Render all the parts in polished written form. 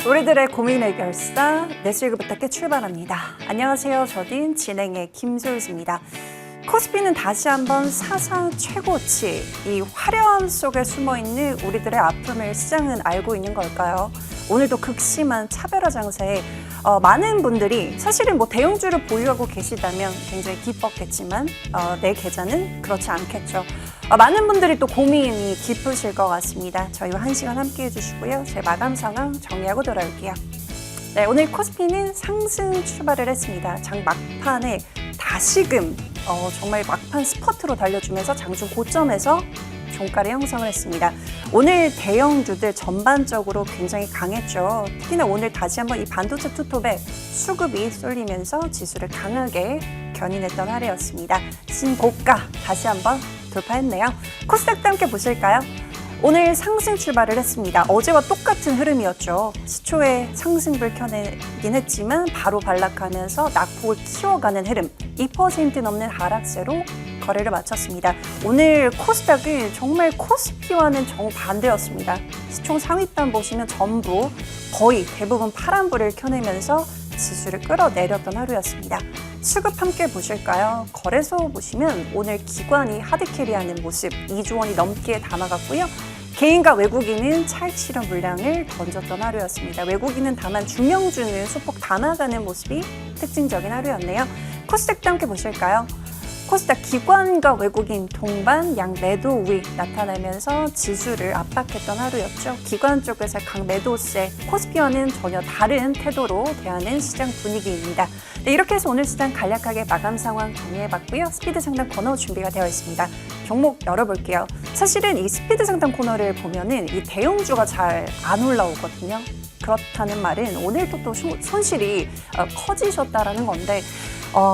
우리들의 고민 해결사 내수익을 부탁해 출발합니다. 안녕하세요. 저는 진행의 김소유입니다. 코스피는 다시 한번 사상 최고치, 이 화려함 속에 숨어있는 우리들의 아픔을 시장은 알고 있는 걸까요? 오늘도 극심한 차별화 장세에 많은 분들이 사실은 뭐 대형주를 보유하고 계시다면 굉장히 기뻤겠지만 내 계좌는 그렇지 않겠죠. 많은 분들이 또 고민이 깊으실 것 같습니다. 저희와 1시간 함께 해주시고요. 제 마감 상황 정리하고 돌아올게요. 네, 오늘 코스피는 상승 출발을 했습니다. 장 막판에 다시금 정말 막판 스퍼트로 달려주면서 장중 고점에서 종가를 형성을 했습니다. 오늘 대형주들 전반적으로 굉장히 강했죠. 특히나 오늘 다시 한번 이 반도체 투톱에 수급이 쏠리면서 지수를 강하게 견인했던 하루였습니다. 신고가 다시 한번 돌파했네요. 코스닥도 함께 보실까요? 오늘 상승 출발을 했습니다. 어제와 똑같은 흐름이었죠. 시초에 상승불 켜내긴 했지만 바로 반락하면서 낙폭을 키워가는 흐름, 2% 넘는 하락세로 거래를 마쳤습니다. 오늘 코스닥은 정말 코스피와는 정반대였습니다. 시총 상위단 보시면 전부 거의 대부분 파란불을 켜내면서 지수를 끌어내렸던 하루였습니다. 수급 함께 보실까요? 거래소 보시면 오늘 기관이 하드캐리하는 모습 2조 원이 넘게 담아갔고요. 개인과 외국인은 차익 실현 물량을 던졌던 하루였습니다. 외국인은 다만 중형주는 소폭 담아가는 모습이 특징적인 하루였네요. 코스닥도 함께 보실까요? 코스닥 기관과 외국인 동반 양 매도 우익 나타나면서 지수를 압박했던 하루였죠. 기관 쪽에서 강 매도세, 코스피와는 전혀 다른 태도로 대하는 시장 분위기입니다. 네, 이렇게 해서 오늘 시장 간략하게 마감 상황 정리해봤고요. 스피드 상담 코너 준비가 되어 있습니다. 종목 열어볼게요. 사실은 이 스피드 상담 코너를 보면은 이 대형주가 잘 안 올라오거든요. 그렇다는 말은 오늘도 또 손실이 커지셨다라는 건데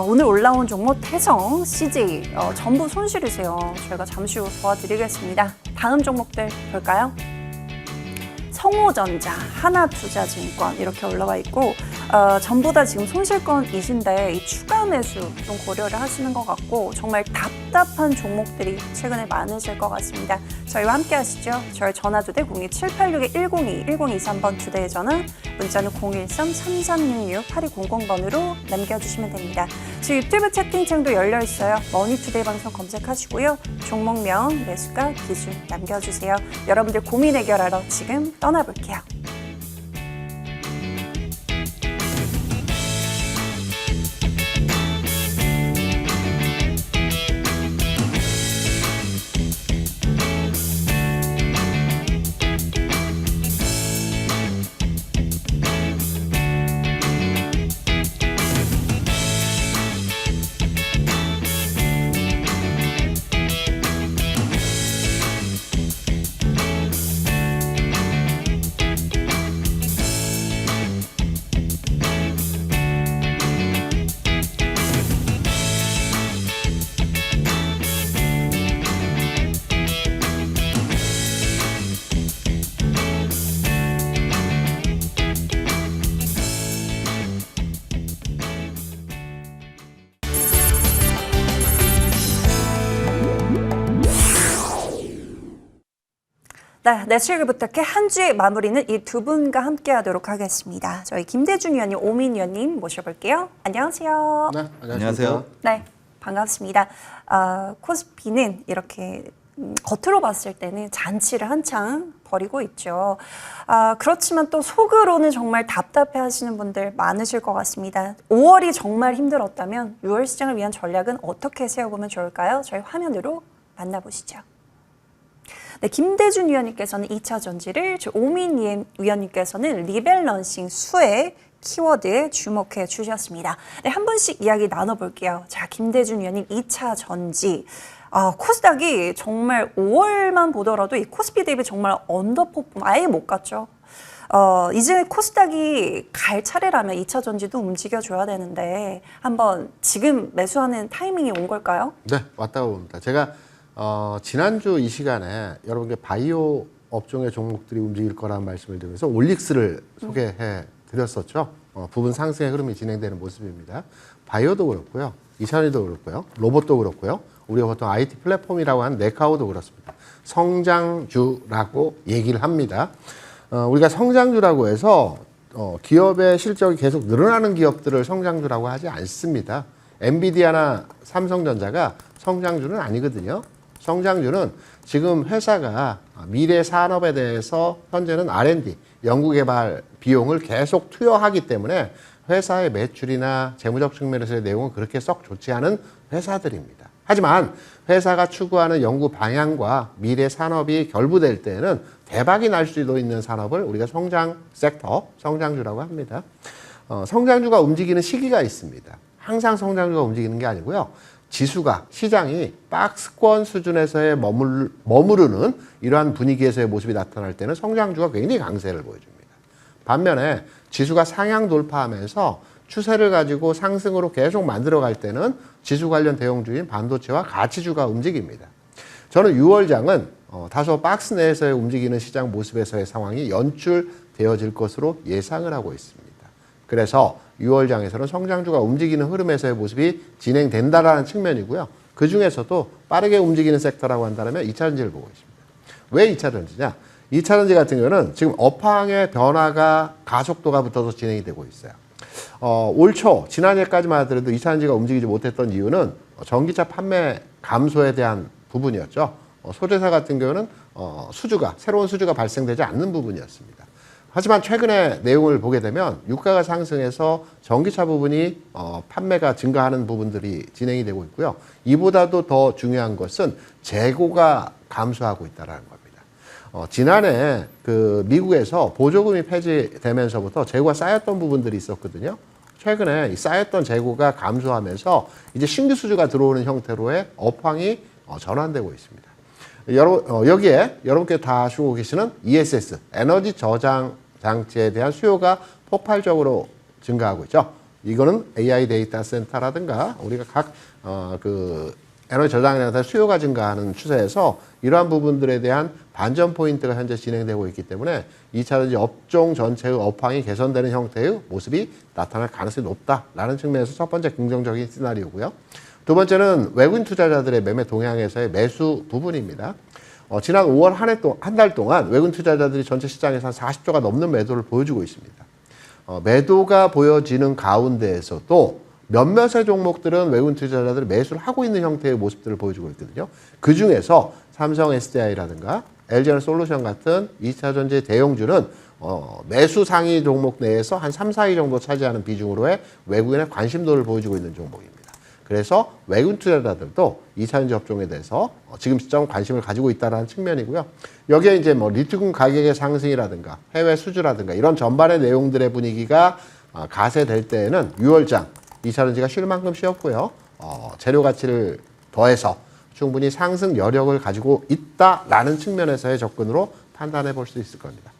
오늘 올라온 종목 태성, CJ 전부 손실이세요. 저희가 잠시 후 도와드리겠습니다. 다음 종목들 볼까요? 성호전자, 하나투자증권 이렇게 올라와 있고 전부 다 지금 손실권이신데 이 추가 매수 좀 고려를 하시는 것 같고 정말 답답한 종목들이 최근에 많으실 것 같습니다. 저희와 함께 하시죠. 저희 전화주대 02786-102-1023번 주대의 전화, 문자는 013-3366-8200번으로 남겨주시면 됩니다. 지금 유튜브 채팅창도 열려 있어요. 머니투데이 방송 검색하시고요. 종목명, 매수가, 기준 남겨주세요. 여러분들 고민 해결하러 지금 떠나볼게요. 네, 내수익을 부탁해 한 주의 마무리는 이 두 분과 함께 하도록 하겠습니다. 저희 김대중 위원님, 오민 위원님 모셔볼게요. 안녕하세요. 네, 안녕하세요. 네, 반갑습니다. 코스피는 이렇게 겉으로 봤을 때는 잔치를 한창 벌이고 있죠. 그렇지만 또 속으로는 정말 답답해 하시는 분들 많으실 것 같습니다. 5월이 정말 힘들었다면 6월 시장을 위한 전략은 어떻게 세워보면 좋을까요? 저희 화면으로 만나보시죠. 네, 김대준 위원님께서는 2차 전지를, 오민 위원님께서는 리밸런싱 수혜 키워드에 주목해 주셨습니다. 네, 한 분씩 이야기 나눠볼게요. 자, 김대준 위원님 2차 전지. 코스닥이 정말 5월만 보더라도 이 코스피 대비 정말 언더퍼폼 아예 못 갔죠. 이제 코스닥이 갈 차례라면 2차 전지도 움직여줘야 되는데 한번 지금 매수하는 타이밍이 온 걸까요? 네, 왔다고 봅니다. 제가 지난주 이 시간에 여러분께 바이오 업종의 종목들이 움직일 거라는 말씀을 드리면서 올릭스를 소개해 드렸었죠. 부분 상승의 흐름이 진행되는 모습입니다. 바이오도 그렇고요. 이찬이도 그렇고요. 로봇도 그렇고요. 우리가 보통 IT 플랫폼이라고 하는 네카오도 그렇습니다. 성장주라고 얘기를 합니다. 우리가 성장주라고 해서 기업의 실적이 계속 늘어나는 기업들을 성장주라고 하지 않습니다. 엔비디아나 삼성전자가 성장주는 아니거든요. 성장주는 지금 회사가 미래 산업에 대해서 현재는 R&D, 연구개발 비용을 계속 투여하기 때문에 회사의 매출이나 재무적 측면에서의 내용은 그렇게 썩 좋지 않은 회사들입니다. 하지만 회사가 추구하는 연구 방향과 미래 산업이 결부될 때에는 대박이 날 수도 있는 산업을 우리가 성장 섹터, 성장주라고 합니다. 성장주가 움직이는 시기가 있습니다. 항상 성장주가 움직이는 게 아니고요. 지수가, 시장이 박스권 수준에서의 머무르는 이러한 분위기에서의 모습이 나타날 때는 성장주가 굉장히 강세를 보여줍니다. 반면에 지수가 상향 돌파하면서 추세를 가지고 상승으로 계속 만들어갈 때는 지수 관련 대형주인 반도체와 가치주가 움직입니다. 저는 6월장은 다소 박스 내에서의 움직이는 시장 모습에서의 상황이 연출되어질 것으로 예상을 하고 있습니다. 그래서 6월장에서는 성장주가 움직이는 흐름에서의 모습이 진행된다라는 측면이고요. 그 중에서도 빠르게 움직이는 sek터라고 한다면 2차전지를 보고 있습니다. 왜 2차전지냐? 2차전지 같은 경우는 지금 업황의 변화가 가속도가 붙어서 진행이 되고 있어요. 올 초, 지난해까지만 하더라도 2차전지가 움직이지 못했던 이유는 전기차 판매 감소에 대한 부분이었죠. 소재사 같은 경우는 새로운 수주가 발생되지 않는 부분이었습니다. 하지만 최근에 내용을 보게 되면 유가가 상승해서 전기차 부분이 판매가 증가하는 부분들이 진행이 되고 있고요. 이보다도 더 중요한 것은 재고가 감소하고 있다는 겁니다. 지난해 그 미국에서 보조금이 폐지되면서부터 재고가 쌓였던 부분들이 있었거든요. 최근에 이 쌓였던 재고가 감소하면서 이제 신규 수주가 들어오는 형태로의 업황이 전환되고 있습니다. 여기에 여러분께 다 아시고 계시는 ESS, 에너지 저장 장치에 대한 수요가 폭발적으로 증가하고 있죠. 이거는 AI 데이터 센터라든가 우리가 각 에너지 저장에 대한 수요가 증가하는 추세에서 이러한 부분들에 대한 반전 포인트가 현재 진행되고 있기 때문에 2차전지 업종 전체의 업황이 개선되는 형태의 모습이 나타날 가능성이 높다라는 측면에서 첫 번째 긍정적인 시나리오고요. 두 번째는 외국인 투자자들의 매매 동향에서의 매수 부분입니다. 지난 5월 한 달 동안 외국인 투자자들이 전체 시장에서 한 40조가 넘는 매도를 보여주고 있습니다. 매도가 보여지는 가운데에서도 몇몇의 종목들은 외국인 투자자들이 매수를 하고 있는 형태의 모습들을 보여주고 있거든요. 그 중에서 삼성 SDI라든가 LG에너솔루션 같은 2차전지 대형주는 매수 상위 종목 내에서 한 3, 4위 정도 차지하는 비중으로의 외국인의 관심도를 보여주고 있는 종목입니다. 그래서 외국인 투자자들도 2차전지 업종에 대해서 지금 시점 관심을 가지고 있다는 측면이고요. 여기에 이제 리튬 가격의 상승이라든가 해외 수주라든가 이런 전반의 내용들의 분위기가 가세될 때에는 6월장 2차전지가 쉴 만큼 쉬었고요. 재료 가치를 더해서 충분히 상승 여력을 가지고 있다라는 측면에서의 접근으로 판단해 볼 수 있을 겁니다.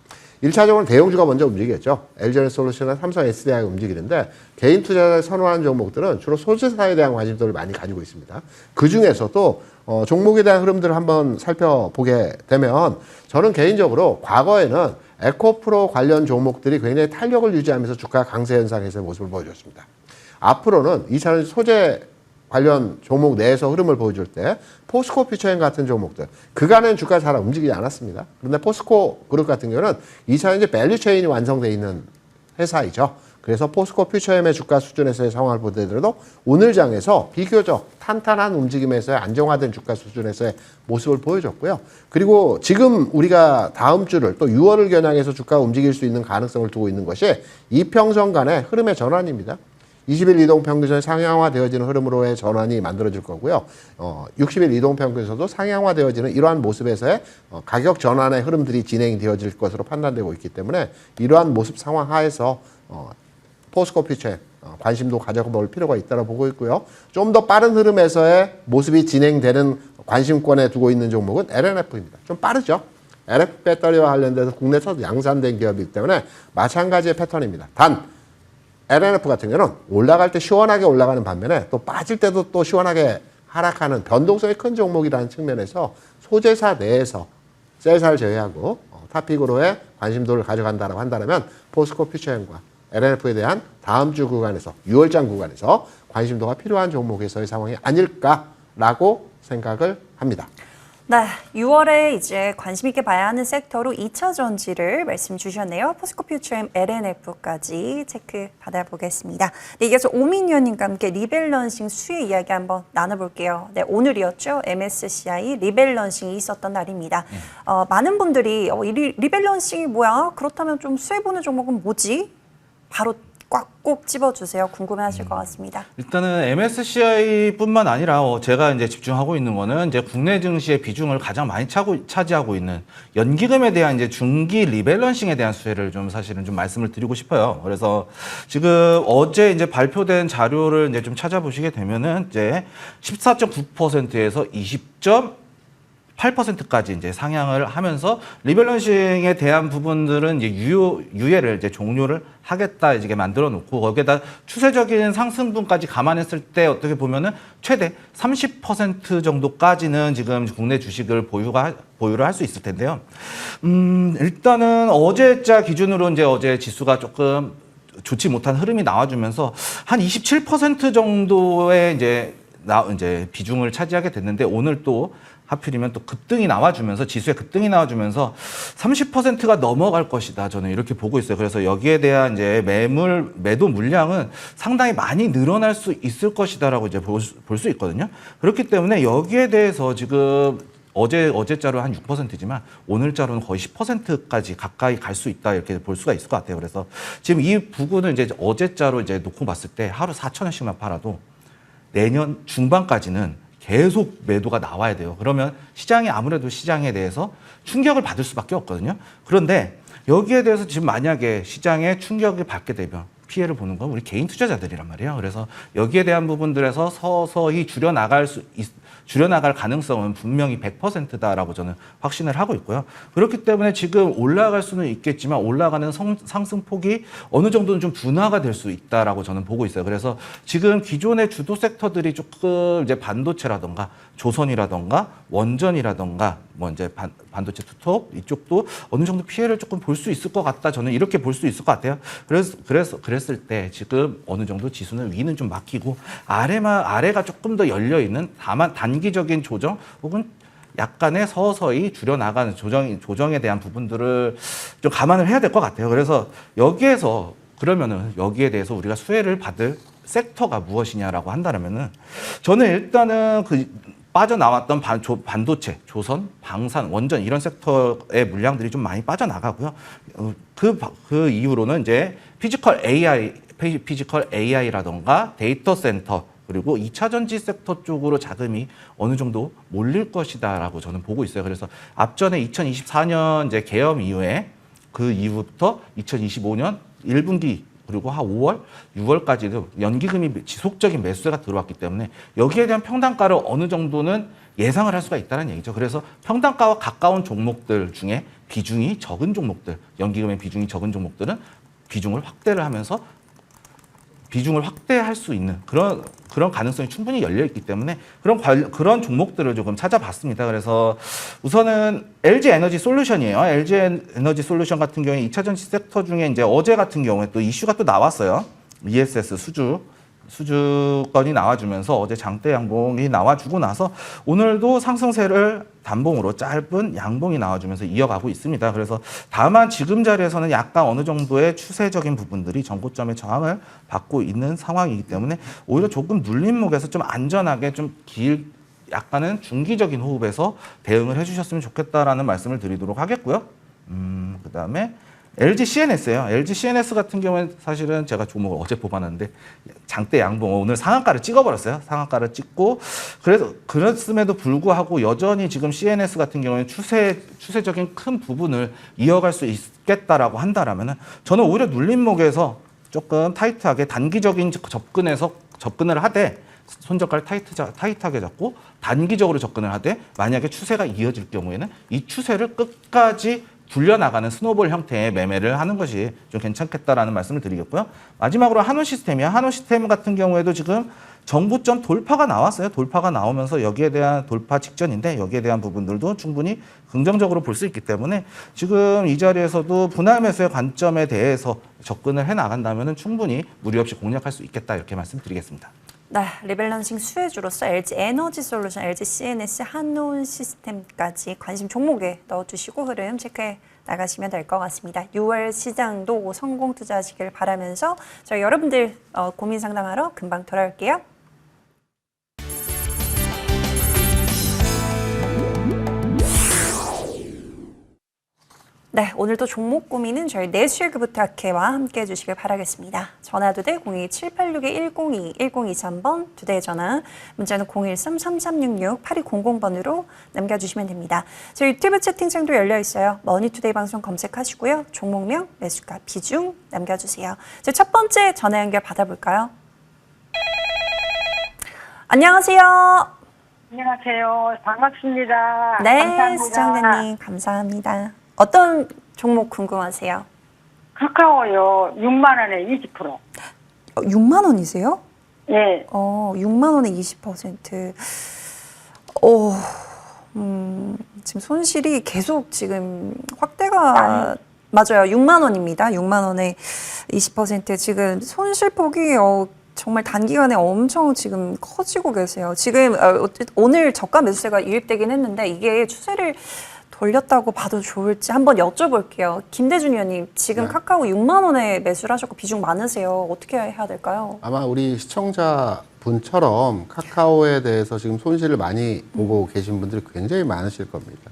1차적으로 대형주가 먼저 움직이겠죠. LG에너솔루션이나 삼성 SDI가 움직이는데 개인 투자자를 선호하는 종목들은 주로 소재사에 대한 관심도를 많이 가지고 있습니다. 그 중에서도 종목에 대한 흐름들을 한번 살펴보게 되면 저는 개인적으로 과거에는 에코프로 관련 종목들이 굉장히 탄력을 유지하면서 주가 강세 현상에서의 모습을 보여줬습니다. 앞으로는 2차전지 소재 관련 종목 내에서 흐름을 보여줄 때 포스코 퓨처엠 같은 종목들 그간은 주가 잘 움직이지 않았습니다. 그런데 포스코 그룹 같은 경우는 2차전지 밸류체인이 완성되어 있는 회사이죠. 그래서 포스코 퓨처엠의 주가 수준에서의 상황을 보더라도 오늘 장에서 비교적 탄탄한 움직임에서의 안정화된 주가 수준에서의 모습을 보여줬고요. 그리고 지금 우리가 다음 주를 또 6월을 겨냥해서 주가가 움직일 수 있는 가능성을 두고 있는 것이 이평선 간의 흐름의 전환입니다. 20일 이동평균선이 상향화되어지는 흐름으로의 전환이 만들어질 거고요. 60일 이동평균선도 상향화되어지는 이러한 모습에서의 가격 전환의 흐름들이 진행되어질 것으로 판단되고 있기 때문에 이러한 모습 상황 하에서 포스코 퓨처에 관심도 가져볼 필요가 있다고 보고 있고요. 좀 더 빠른 흐름에서의 모습이 진행되는 관심권에 두고 있는 종목은 LNF입니다. 좀 빠르죠. LF 배터리와 관련돼서 국내에서 양산된 기업이기 때문에 마찬가지의 패턴입니다. 단 LNF 같은 경우는 올라갈 때 시원하게 올라가는 반면에 또 빠질 때도 또 시원하게 하락하는 변동성이 큰 종목이라는 측면에서 소재사 내에서 셀사를 제외하고 탑픽으로의 관심도를 가져간다고 한다면 포스코 퓨처엠과 LNF에 대한 다음 주 구간에서 6월장 구간에서 관심도가 필요한 종목에서의 상황이 아닐까라고 생각을 합니다. 네, 6월에 이제 관심 있게 봐야 하는 섹터로 2차 전지를 말씀 주셨네요. 포스코 퓨처엠 LNF까지 체크 받아보겠습니다. 네, 이어서 오민현님과 함께 리밸런싱 수혜 이야기 한번 나눠볼게요. 네, 오늘이었죠. MSCI 리밸런싱이 있었던 날입니다. 많은 분들이 이 리밸런싱이 뭐야? 그렇다면 좀 수혜 보는 종목은 뭐지? 바로 꼭 집어주세요. 궁금해하실 것 같습니다. 일단은 MSCI뿐만 아니라 제가 이제 집중하고 있는 거는 이제 국내 증시의 비중을 가장 많이 차지하고 있는 연기금에 대한 이제 중기 리밸런싱에 대한 수혜를 좀 사실은 좀 말씀을 드리고 싶어요. 그래서 지금 어제 이제 발표된 자료를 이제 좀 찾아보시게 되면은 이제 14.9%에서 20.8%까지 이제 상향을 하면서 리밸런싱에 대한 부분들은 이제 유예를 이제 종료를 하겠다 이제 만들어 놓고 거기에다 추세적인 상승분까지 감안했을 때 어떻게 보면은 최대 30% 정도까지는 지금 국내 주식을 보유를 할 수 있을 텐데요. 일단은 어제자 기준으로 이제 어제 지수가 조금 좋지 못한 흐름이 나와주면서 한 27% 정도의 이제 비중을 차지하게 됐는데 오늘 또 하필이면 또 급등이 나와주면서 지수의 급등이 나와주면서 30%가 넘어갈 것이다. 저는 이렇게 보고 있어요. 그래서 여기에 대한 이제 매도 물량은 상당히 많이 늘어날 수 있을 것이다라고 이제 볼 수 있거든요. 그렇기 때문에 여기에 대해서 지금 어제자로 한 6%지만 오늘자로는 거의 10%까지 가까이 갈 수 있다 이렇게 볼 수가 있을 것 같아요. 그래서 지금 이 부분을 이제 어제자로 이제 놓고 봤을 때 하루 4,000원씩만 팔아도 내년 중반까지는 계속 매도가 나와야 돼요. 그러면 시장이 아무래도 시장에 대해서 충격을 받을 수밖에 없거든요. 그런데 여기에 대해서 지금 만약에 시장에 충격을 받게 되면 피해를 보는 건 우리 개인 투자자들이란 말이에요. 그래서 여기에 대한 부분들에서 서서히 줄여나갈 가능성은 분명히 100%다라고 저는 확신을 하고 있고요. 그렇기 때문에 지금 올라갈 수는 있겠지만 올라가는 상승폭이 어느 정도는 좀 둔화가 될 수 있다라고 저는 보고 있어요. 그래서 지금 기존의 주도 섹터들이 조금 이제 반도체라던가 조선이라던가 원전이라던가 뭐 이제 반도체 투톱 이쪽도 어느 정도 피해를 조금 볼 수 있을 것 같다. 저는 이렇게 볼 수 있을 것 같아요. 그랬을 때 지금 어느 정도 지수는 위는 좀 막히고 아래가 조금 더 열려 있는 다만 단기적인 조정 혹은 약간의 서서히 줄여나가는 조정에 대한 부분들을 좀 감안을 해야 될 것 같아요. 그래서 여기에서 그러면은 여기에 대해서 우리가 수혜를 받을 섹터가 무엇이냐라고 한다면은 저는 일단은 빠져나왔던 반도체, 조선, 방산, 원전 이런 섹터의 물량들이 좀 많이 빠져나가고요. 그 이후로는 이제 피지컬 AI라던가 데이터 센터 그리고 2차 전지 섹터 쪽으로 자금이 어느 정도 몰릴 것이다라고 저는 보고 있어요. 그래서 앞전에 2024년 이제 개엄 이후에 그 이후부터 2025년 1분기 그리고 한 5월, 6월까지도 연기금이 지속적인 매수세가 들어왔기 때문에 여기에 대한 평단가를 어느 정도는 예상을 할 수가 있다는 얘기죠. 그래서 평단가와 가까운 종목들 중에 비중이 적은 종목들, 연기금의 비중이 적은 종목들은 비중을 확대를 하면서 비중을 확대할 수 있는 그런 가능성이 충분히 열려 있기 때문에 그런 종목들을 조금 찾아봤습니다. 그래서 우선은 LG 에너지 솔루션이에요. LG 에너지 솔루션 같은 경우에 2차 전지 섹터 중에 이제 어제 같은 경우에 또 이슈가 또 나왔어요. ESS 수주건이 나와주면서 어제 장대 양봉이 나와주고 나서 오늘도 상승세를 단봉으로 짧은 양봉이 나와주면서 이어가고 있습니다. 그래서 다만 지금 자리에서는 약간 어느 정도의 추세적인 부분들이 전고점의 저항을 받고 있는 상황이기 때문에 오히려 조금 눌림목에서 좀 안전하게 약간은 중기적인 호흡에서 대응을 해주셨으면 좋겠다라는 말씀을 드리도록 하겠고요. 그다음에 LG CNS예요. LG CNS 같은 경우는 사실은 제가 종목을 어제 뽑아놨는데 장대 양봉 오늘 상한가를 찍어버렸어요. 상한가를 찍고 그랬음에도 불구하고 여전히 지금 CNS 같은 경우는 추세적인 큰 부분을 이어갈 수 있겠다라고 한다라면은 저는 오히려 눌림목에서 조금 타이트하게 단기적인 접근을 하되 손절가를 타이트하게 잡고 단기적으로 접근을 하되 만약에 추세가 이어질 경우에는 이 추세를 끝까지 불려나가는 스노볼 형태의 매매를 하는 것이 좀 괜찮겠다라는 말씀을 드리겠고요. 마지막으로 한원시스템이야. 한원시스템 같은 경우에도 지금 정고점 돌파가 나왔어요. 돌파가 나오면서 여기에 대한 돌파 직전인데 여기에 대한 부분들도 충분히 긍정적으로 볼 수 있기 때문에 지금 이 자리에서도 분할 매수의 관점에 대해서 접근을 해 나간다면 충분히 무리 없이 공략할 수 있겠다 이렇게 말씀드리겠습니다. 네, 리밸런싱 수혜주로서 LG 에너지 솔루션, LG CNS, 한온 시스템까지 관심 종목에 넣어주시고 흐름 체크해 나가시면 될 것 같습니다. 6월 시장도 성공 투자하시길 바라면서 저희 여러분들 고민 상담하러 금방 돌아올게요. 네, 오늘도 종목 고민은 저희 내실그부탁해와 함께 해주시길 바라겠습니다. 전화도 돼 02786-102, 1023번 두 대의 전화, 문자는 013-3366-8200번으로 남겨주시면 됩니다. 저희 유튜브 채팅창도 열려 있어요. 머니투데이 방송 검색하시고요. 종목명, 매수가, 비중 남겨주세요. 첫 번째 전화 연결 받아볼까요? 안녕하세요. 안녕하세요. 반갑습니다. 네, 감사합니다. 수정대님 감사합니다. 어떤 종목 궁금하세요? 카카오요. 6만 원에 20%. 6만 원이세요? 예. 6만 원에 20%. 지금 손실이 계속 지금 확대가 맞아요. 6만 원입니다. 6만 원에 20% 지금 손실폭이 정말 단기간에 엄청 지금 커지고 계세요. 지금 오늘 저가 매수세가 유입되긴 했는데 이게 추세를 돌렸다고 봐도 좋을지 한번 여쭤볼게요. 김대준 의원님, 지금 네. 카카오 6만 원에 매수를 하셨고 비중 많으세요. 어떻게 해야 될까요? 아마 우리 시청자분처럼 카카오에 대해서 지금 손실을 많이 보고 계신 분들이 굉장히 많으실 겁니다.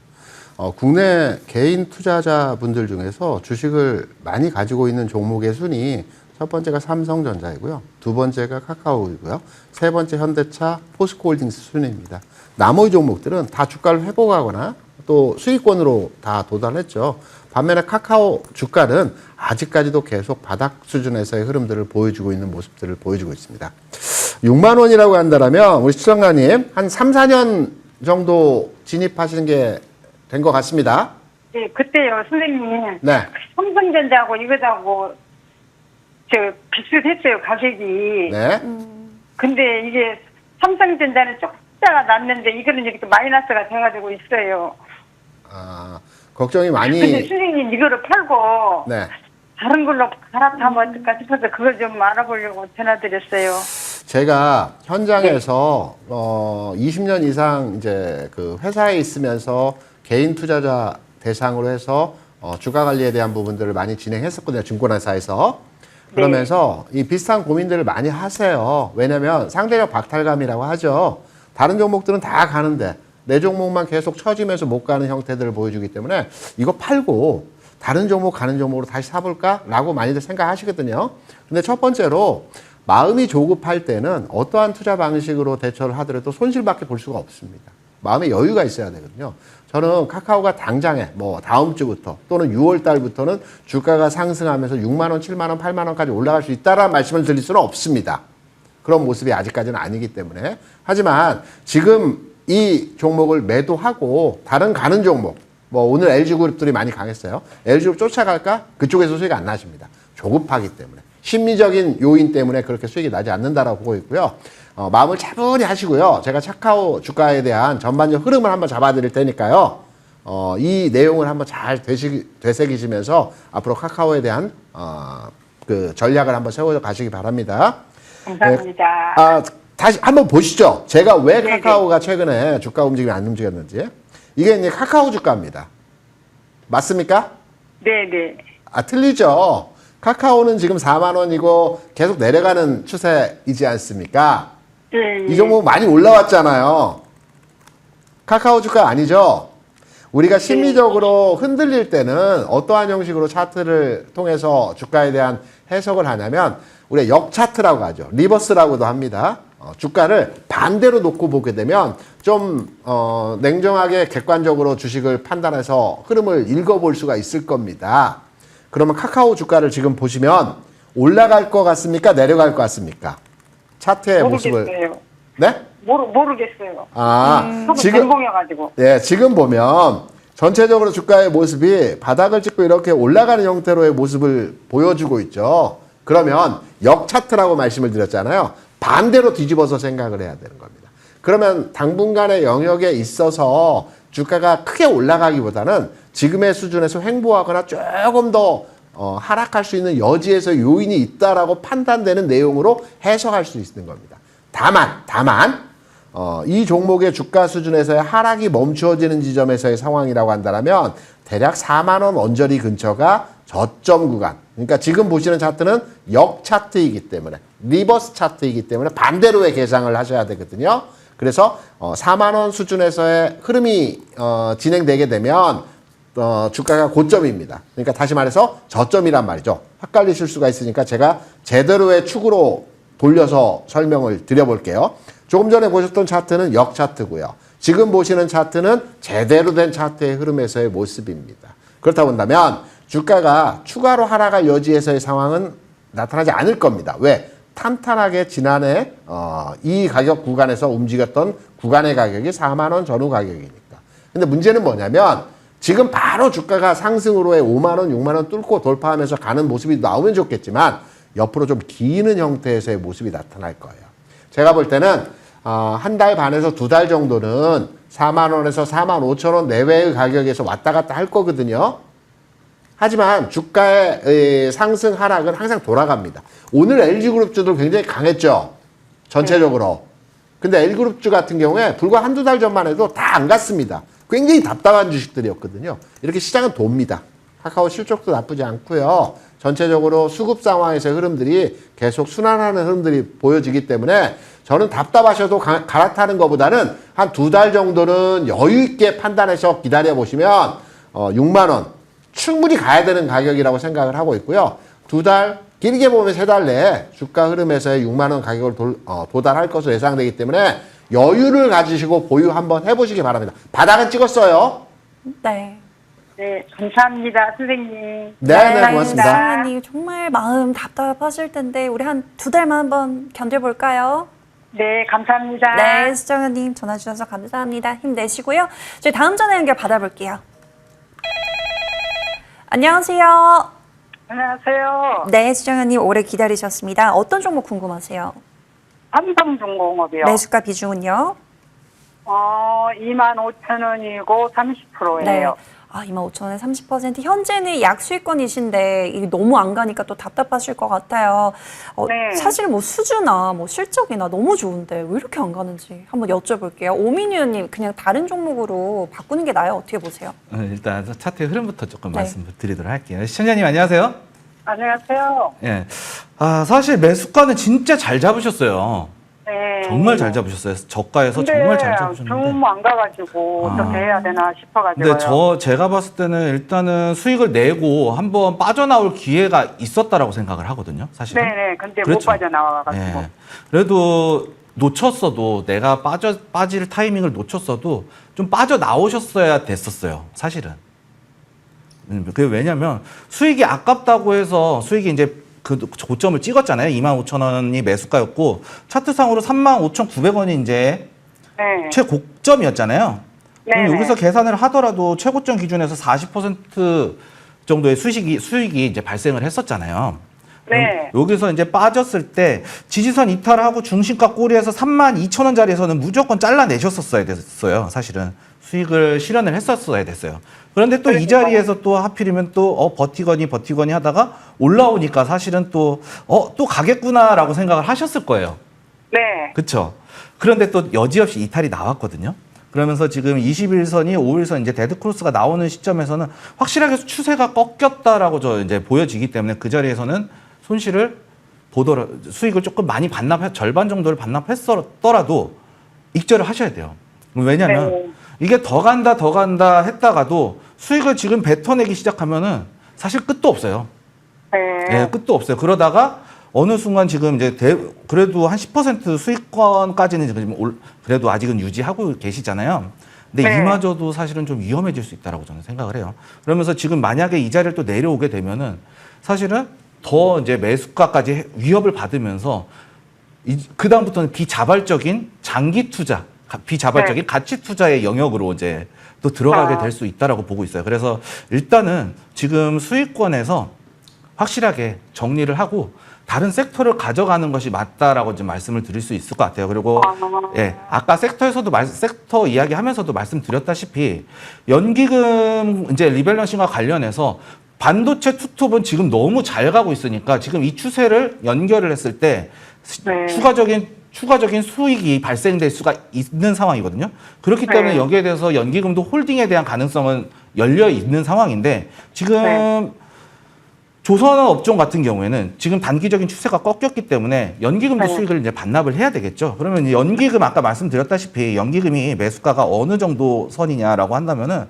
국내 개인 투자자분들 중에서 주식을 많이 가지고 있는 종목의 순위 첫 번째가 삼성전자이고요. 두 번째가 카카오이고요. 세 번째 현대차, 포스코홀딩스 순위입니다. 나머지 종목들은 다 주가를 회복하거나 또 수익권으로 다 도달했죠. 반면에 카카오 주가는 아직까지도 계속 바닥 수준에서의 흐름들을 보여주고 있는 모습들을 보여주고 있습니다. 6만 원이라고 한다면 우리 시청자님 한 3, 4년 정도 진입하시는 게 된 것 같습니다. 예, 그때요. 선생님. 네. 삼성전자하고 이거하고 비슷했어요. 가격이. 네. 근데 이게 삼성전자는 조금짜가 났는데 이거는 이렇게 마이너스가 돼가지고 있어요. 걱정이 근데 많이. 선생님 이거를 팔고 네. 다른 걸로 갈아타면 어떨까 싶어서 그걸 좀 알아보려고 전화드렸어요. 제가 현장에서 20년 이상 이제 그 회사에 있으면서 개인 투자자 대상으로 해서 주가 관리에 대한 부분들을 많이 진행했었거든요. 증권회사에서. 그러면서 이 비슷한 고민들을 많이 하세요. 왜냐면 상대적 박탈감이라고 하죠. 다른 종목들은 다 가는데 내 종목만 계속 처지면서 못 가는 형태들을 보여주기 때문에 이거 팔고 다른 종목 가는 종목으로 다시 사볼까라고 많이들 생각하시거든요. 근데 첫 번째로 마음이 조급할 때는 어떠한 투자 방식으로 대처를 하더라도 손실밖에 볼 수가 없습니다. 마음에 여유가 있어야 되거든요. 저는 카카오가 당장에 뭐 다음 주부터 또는 6월 달부터는 주가가 상승하면서 6만 원, 7만 원, 8만 원까지 올라갈 수 있다라는 말씀을 드릴 수는 없습니다. 그런 모습이 아직까지는 아니기 때문에. 하지만 지금 이 종목을 매도하고 다른 가는 종목, 뭐 오늘 LG그룹들이 많이 강했어요. LG그룹 쫓아갈까? 그쪽에서 수익이 안 나십니다. 조급하기 때문에. 심리적인 요인 때문에 그렇게 수익이 나지 않는다라고 보고 있고요. 마음을 차분히 하시고요. 제가 카카오 주가에 대한 전반적 흐름을 한번 잡아드릴 테니까요. 이 내용을 한번 잘 되새기시면서 앞으로 카카오에 대한 그 전략을 한번 세워 가시기 바랍니다. 감사합니다. 네. 다시 한번 보시죠. 제가 왜 네네. 카카오가 최근에 주가 움직임이 안 움직였는지. 이게 이제 카카오 주가입니다. 맞습니까? 네네. 틀리죠. 카카오는 지금 4만 원이고 계속 내려가는 추세이지 않습니까? 예, 이 종목 많이 올라왔잖아요. 카카오 주가 아니죠? 우리가 심리적으로 흔들릴 때는 어떠한 형식으로 차트를 통해서 주가에 대한 해석을 하냐면 우리가 역차트라고 하죠. 리버스라고도 합니다. 주가를 반대로 놓고 보게 되면 좀 냉정하게 객관적으로 주식을 판단해서 흐름을 읽어볼 수가 있을 겁니다. 그러면 카카오 주가를 지금 보시면 올라갈 것 같습니까? 내려갈 것 같습니까? 차트의 모습을. 네? 모르겠어요. 지금 전공해가지고. 네, 지금 보면 전체적으로 주가의 모습이 바닥을 찍고 이렇게 올라가는 형태로의 모습을 보여주고 있죠. 그러면 역차트라고 말씀을 드렸잖아요. 반대로 뒤집어서 생각을 해야 되는 겁니다. 그러면 당분간의 영역에 있어서 주가가 크게 올라가기보다는 지금의 수준에서 횡보하거나 조금 더 하락할 수 있는 여지에서 요인이 있다라고 판단되는 내용으로 해석할 수 있는 겁니다. 다만 이 종목의 주가 수준에서의 하락이 멈추어지는 지점에서의 상황이라고 한다면 대략 4만 원 언저리 근처가 저점 구간. 그러니까 지금 보시는 차트는 역 차트이기 때문에 리버스 차트이기 때문에 반대로의 계상을 하셔야 되거든요. 그래서 4만 원 수준에서의 흐름이 진행되게 되면 주가가 고점입니다. 그러니까 다시 말해서 저점이란 말이죠. 헷갈리실 수가 있으니까 제가 제대로의 축으로 돌려서 설명을 드려볼게요. 조금 전에 보셨던 차트는 역 차트고요. 지금 보시는 차트는 제대로 된 차트의 흐름에서의 모습입니다. 그렇다고 한다면 주가가 추가로 하락할 여지에서의 상황은 나타나지 않을 겁니다. 왜? 탄탄하게 지난해 이 가격 구간에서 움직였던 구간의 가격이 4만 원 전후 가격이니까. 근데 문제는 뭐냐면 지금 바로 주가가 상승으로의 5만 원, 6만 원 뚫고 돌파하면서 가는 모습이 나오면 좋겠지만 옆으로 좀 기는 형태에서의 모습이 나타날 거예요. 제가 볼 때는 한 달 반에서 2달 정도는 4만 원에서 4만 5천 원 내외의 가격에서 왔다 갔다 할 거거든요. 하지만 주가의 상승 하락은 항상 돌아갑니다. 오늘 LG그룹주도 굉장히 강했죠. 전체적으로. 근데 LG그룹주 같은 경우에 불과 한두 달 전만 해도 다 안 갔습니다. 굉장히 답답한 주식들이었거든요. 이렇게 시장은 돕니다. 카카오 실적도 나쁘지 않고요. 전체적으로 수급 상황에서의 흐름들이 계속 순환하는 흐름들이 보여지기 때문에 저는 답답하셔도 갈아타는 것보다는 한 2달 정도는 여유 있게 판단해서 기다려보시면 6만 원 충분히 가야 되는 가격이라고 생각을 하고 있고요. 2달, 길게 보면 3달 내에 주가 흐름에서의 6만 원 가격을 도달할 것으로 예상되기 때문에 여유를 가지시고 보유 한번 해보시기 바랍니다. 바닥은 찍었어요. 네. 네, 감사합니다, 선생님. 네, 고맙습니다. 선생님 정말 마음 답답하실 텐데 우리 한 2달만 한번 견뎌볼까요? 네, 감사합니다. 네, 수정현님 전화 주셔서 감사합니다. 힘내시고요. 저희 다음 전화 연결 받아볼게요. 안녕하세요. 안녕하세요. 네, 수정현님 오래 기다리셨습니다. 어떤 종목 궁금하세요? 삼성중공업이요. 매수가 비중은요? 25,000원이고 30%예요. 아, 25,000원에 30%. 현재는 약수익권이신데 이게 너무 안 가니까 또 답답하실 것 같아요. 네. 사실 뭐 수주나 뭐 실적이나 너무 좋은데 왜 이렇게 안 가는지 한번 여쭤볼게요. 오민유님 그냥 다른 종목으로 바꾸는 게 나아요? 어떻게 보세요? 일단 차트의 흐름부터 조금 네. 말씀드리도록 할게요. 시청자님 안녕하세요. 안녕하세요. 예. 사실 매수가는 진짜 잘 잡으셨어요. 네. 정말 잘 잡으셨어요. 저가에서 정말 잘 잡으셨는데. 너무 안 가가지고 어떻게 해야 되나 싶어가지고요. 근데 제가 봤을 때는 일단은 수익을 내고 한번 빠져나올 기회가 있었다라고 생각을 하거든요. 사실은. 네네. 근데 그렇죠. 못 빠져나와가지고. 예. 그래도 놓쳤어도 내가 빠질 타이밍을 놓쳤어도 좀 빠져나오셨어야 됐었어요. 사실은. 그게 왜냐면 수익이 아깝다고 해서 수익이 이제 그 고점을 찍었잖아요. 25,000원이 매수가였고 차트상으로 35,900원이 이제 네. 최고점이었잖아요. 그럼 네네. 여기서 계산을 하더라도 최고점 기준에서 40% 정도의 수익이 이제 발생을 했었잖아요. 네. 여기서 이제 빠졌을 때 지지선 이탈하고 중심가 꼬리에서 32,000원짜리에서는 무조건 잘라내셨었어야 됐어요. 사실은 수익을 실현을 했었어야 됐어요. 그런데 또 이 자리에서 또 하필이면 또 버티거니 하다가 올라오니까 사실은 또 가겠구나라고 생각을 하셨을 거예요. 네. 그렇죠. 그런데 또 여지없이 이탈이 나왔거든요. 그러면서 지금 21선이 5일선 이제 데드 크로스가 나오는 시점에서는 확실하게 추세가 꺾였다라고 이제 보여지기 때문에 그 자리에서는 손실을 수익을 조금 많이 절반 정도를 반납했더라도 익절을 하셔야 돼요. 왜냐면 네. 이게 더 간다 했다가도 수익을 지금 뱉어내기 시작하면은 사실 끝도 없어요. 네. 예, 끝도 없어요. 그러다가 어느 순간 지금 이제 그래도 한 10% 수익권까지는 지금 그래도 아직은 유지하고 계시잖아요. 근데 네. 이마저도 사실은 좀 위험해질 수 있다라고 저는 생각을 해요. 그러면서 지금 만약에 이 자리를 또 내려오게 되면은 사실은 더 이제 매수가까지 위협을 받으면서 그 다음부터는 비자발적인 장기 투자, 비자발적인 네. 가치 투자의 영역으로 이제 또 들어가게 될 수 있다라고 보고 있어요. 그래서 일단은 지금 수익권에서 확실하게 정리를 하고 다른 섹터를 가져가는 것이 맞다라고 좀 말씀을 드릴 수 있을 것 같아요. 그리고 예, 아까 섹터에서도 섹터 이야기하면서도 말씀드렸다시피 연기금 이제 리밸런싱과 관련해서 반도체 투톱은 지금 너무 잘 가고 있으니까 지금 이 추세를 연결을 했을 때 네. 추가적인 추가적인 수익이 발생될 수가 있는 상황이거든요. 그렇기 때문에 네. 여기에 대해서 연기금도 홀딩에 대한 가능성은 열려 있는 상황인데 지금 네. 조선업 업종 같은 경우에는 지금 단기적인 추세가 꺾였기 때문에 연기금도 네. 수익을 이제 반납을 해야 되겠죠. 그러면 이제 연기금 아까 말씀드렸다시피 연기금이 매수가가 어느 정도 선이냐라고 한다면은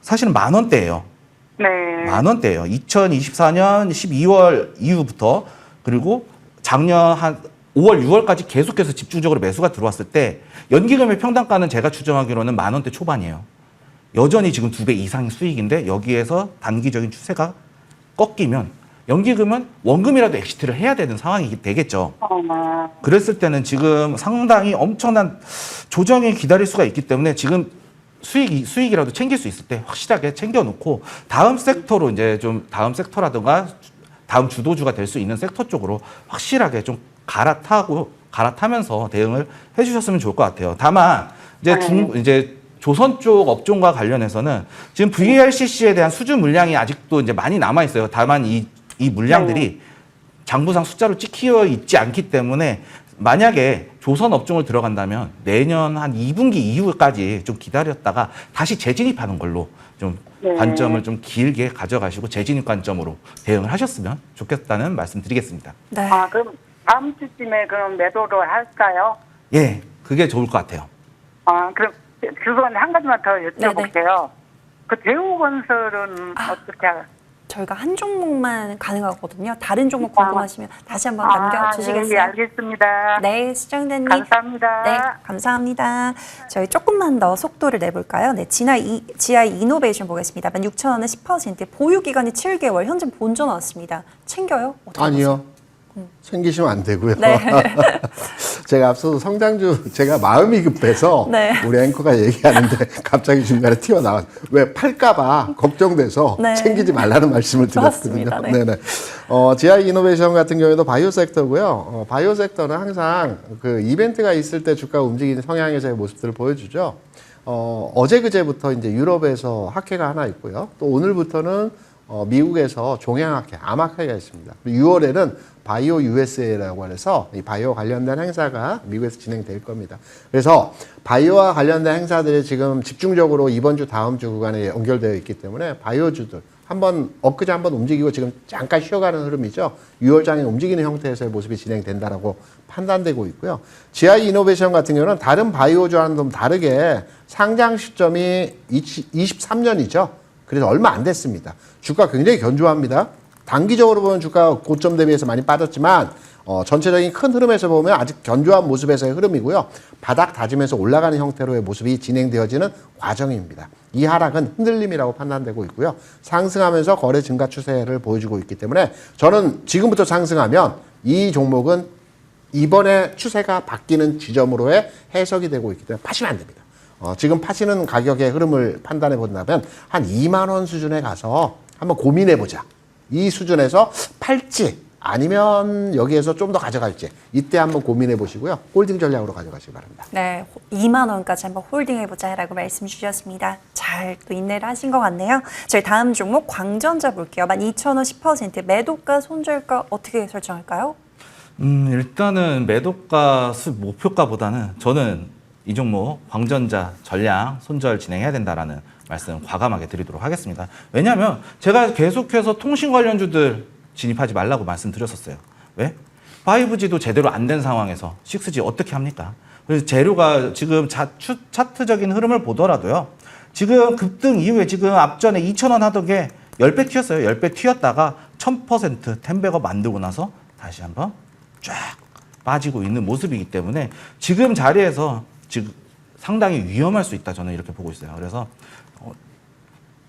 사실은 10,000원대예요. 네. 10,000원대예요. 2024년 12월 이후부터 그리고 작년 한 5월, 6월까지 계속해서 집중적으로 매수가 들어왔을 때 연기금의 평단가는 제가 추정하기로는 10,000원대 초반이에요. 여전히 지금 2배 이상의 수익인데 여기에서 단기적인 추세가 꺾이면 연기금은 원금이라도 엑시트를 해야 되는 상황이 되겠죠. 그랬을 때는 지금 상당히 엄청난 조정이 기다릴 수가 있기 때문에 지금 수익이라도 챙길 수 있을 때 확실하게 챙겨놓고 다음 섹터로 이제 좀 다음 섹터라든가 다음 주도주가 될 수 있는 섹터 쪽으로 확실하게 좀 갈아타면서 대응을 해주셨으면 좋을 것 같아요. 다만 이제 이제 조선 쪽 업종과 관련해서는 지금 VLCC에 대한 수주 물량이 아직도 이제 많이 남아 있어요. 다만 이 물량들이 장부상 숫자로 찍혀 있지 않기 때문에 만약에 조선 업종을 들어간다면 내년 한 2분기 이후까지 좀 기다렸다가 다시 재진입하는 걸로 좀 네. 관점을 좀 길게 가져가시고 재진입 관점으로 대응을 하셨으면 좋겠다는 말씀드리겠습니다. 네. 그럼 다음 주쯤에 그럼 매도를 할까요? 예, 그게 좋을 것 같아요. 그럼 그건 한 가지만 더 여쭤볼게요. 그 대우건설은 어떻게 저희가 한 종목만 가능하거든요. 다른 종목 궁금하시면 다시 한번 남겨주시겠어요? 네, 알겠습니다. 네, 시청자님. 감사합니다. 네, 감사합니다. 저희 조금만 더 속도를 내볼까요? 네, 지하 이노베이션 보겠습니다. 16,000원에 10%, 보유기간이 7개월, 현재 본전 왔습니다. 챙겨요? 어떻게 아니요. 챙기시면 안 되고요. 네. 제가 앞서도 성장주 제가 마음이 급해서 네. 우리 앵커가 얘기하는데 갑자기 중간에 튀어나와 왜 팔까봐 걱정돼서 네. 챙기지 말라는 말씀을 드렸거든요. 맞습니다. 네. 네네. 지아 이노베이션 같은 경우에도 바이오 섹터고요. 바이오 섹터는 항상 그 이벤트가 있을 때 주가 움직이는 성향에서의 모습들을 보여주죠. 어제 그제부터 이제 유럽에서 학회가 하나 있고요. 또 오늘부터는 미국에서 종양학회, 암학회가 있습니다. 6월에는 바이오 USA라고 해서 이 바이오 관련된 행사가 미국에서 진행될 겁니다. 그래서 바이오와 관련된 행사들이 지금 집중적으로 이번 주, 다음 주 구간에 연결되어 있기 때문에 바이오주들 엊그제 한번 움직이고 지금 잠깐 쉬어가는 흐름이죠. 6월장에 움직이는 형태에서의 모습이 진행된다라고 판단되고 있고요. GI 이노베이션 같은 경우는 다른 바이오주와는 좀 다르게 상장 시점이 23년이죠. 그래서 얼마 안 됐습니다. 주가 굉장히 견조합니다. 단기적으로 보면 주가 고점 대비해서 많이 빠졌지만 전체적인 큰 흐름에서 보면 아직 견조한 모습에서의 흐름이고요. 바닥 다지면서 올라가는 형태로의 모습이 진행되어지는 과정입니다. 이 하락은 흔들림이라고 판단되고 있고요. 상승하면서 거래 증가 추세를 보여주고 있기 때문에 저는 지금부터 상승하면 이 종목은 이번에 추세가 바뀌는 지점으로의 해석이 되고 있기 때문에 파시면 안 됩니다. 지금 파시는 가격의 흐름을 판단해 본다면 한 2만 원 수준에 가서 한번 고민해 보자. 이 수준에서 팔지 아니면 여기에서 좀 더 가져갈지 이때 한번 고민해 보시고요. 홀딩 전략으로 가져가시기 바랍니다. 네, 2만 원까지 한번 홀딩해보자라고 말씀 주셨습니다. 잘 또 인내를 하신 것 같네요. 저희 다음 종목 광전자 볼게요. 12,000원 10%, 매도가, 손절가 어떻게 설정할까요? 일단은 매도가 목표가보다는 저는 이 종목 광전자 전량 손절 진행해야 된다라는 말씀 과감하게 드리도록 하겠습니다. 왜냐하면 제가 계속해서 통신 관련주들 진입하지 말라고 말씀드렸었어요. 왜? 5G도 제대로 안 된 상황에서 6G 어떻게 합니까? 그래서 재료가 지금 차트적인 흐름을 보더라도요. 지금 급등 이후에 지금 앞전에 2,000원 하던 게 10배 튀었어요. 10배 튀었다가 1000% 텐백업 만들고 나서 다시 한번 쫙 빠지고 있는 모습이기 때문에 지금 자리에서 지금 상당히 위험할 수 있다. 저는 이렇게 보고 있어요. 그래서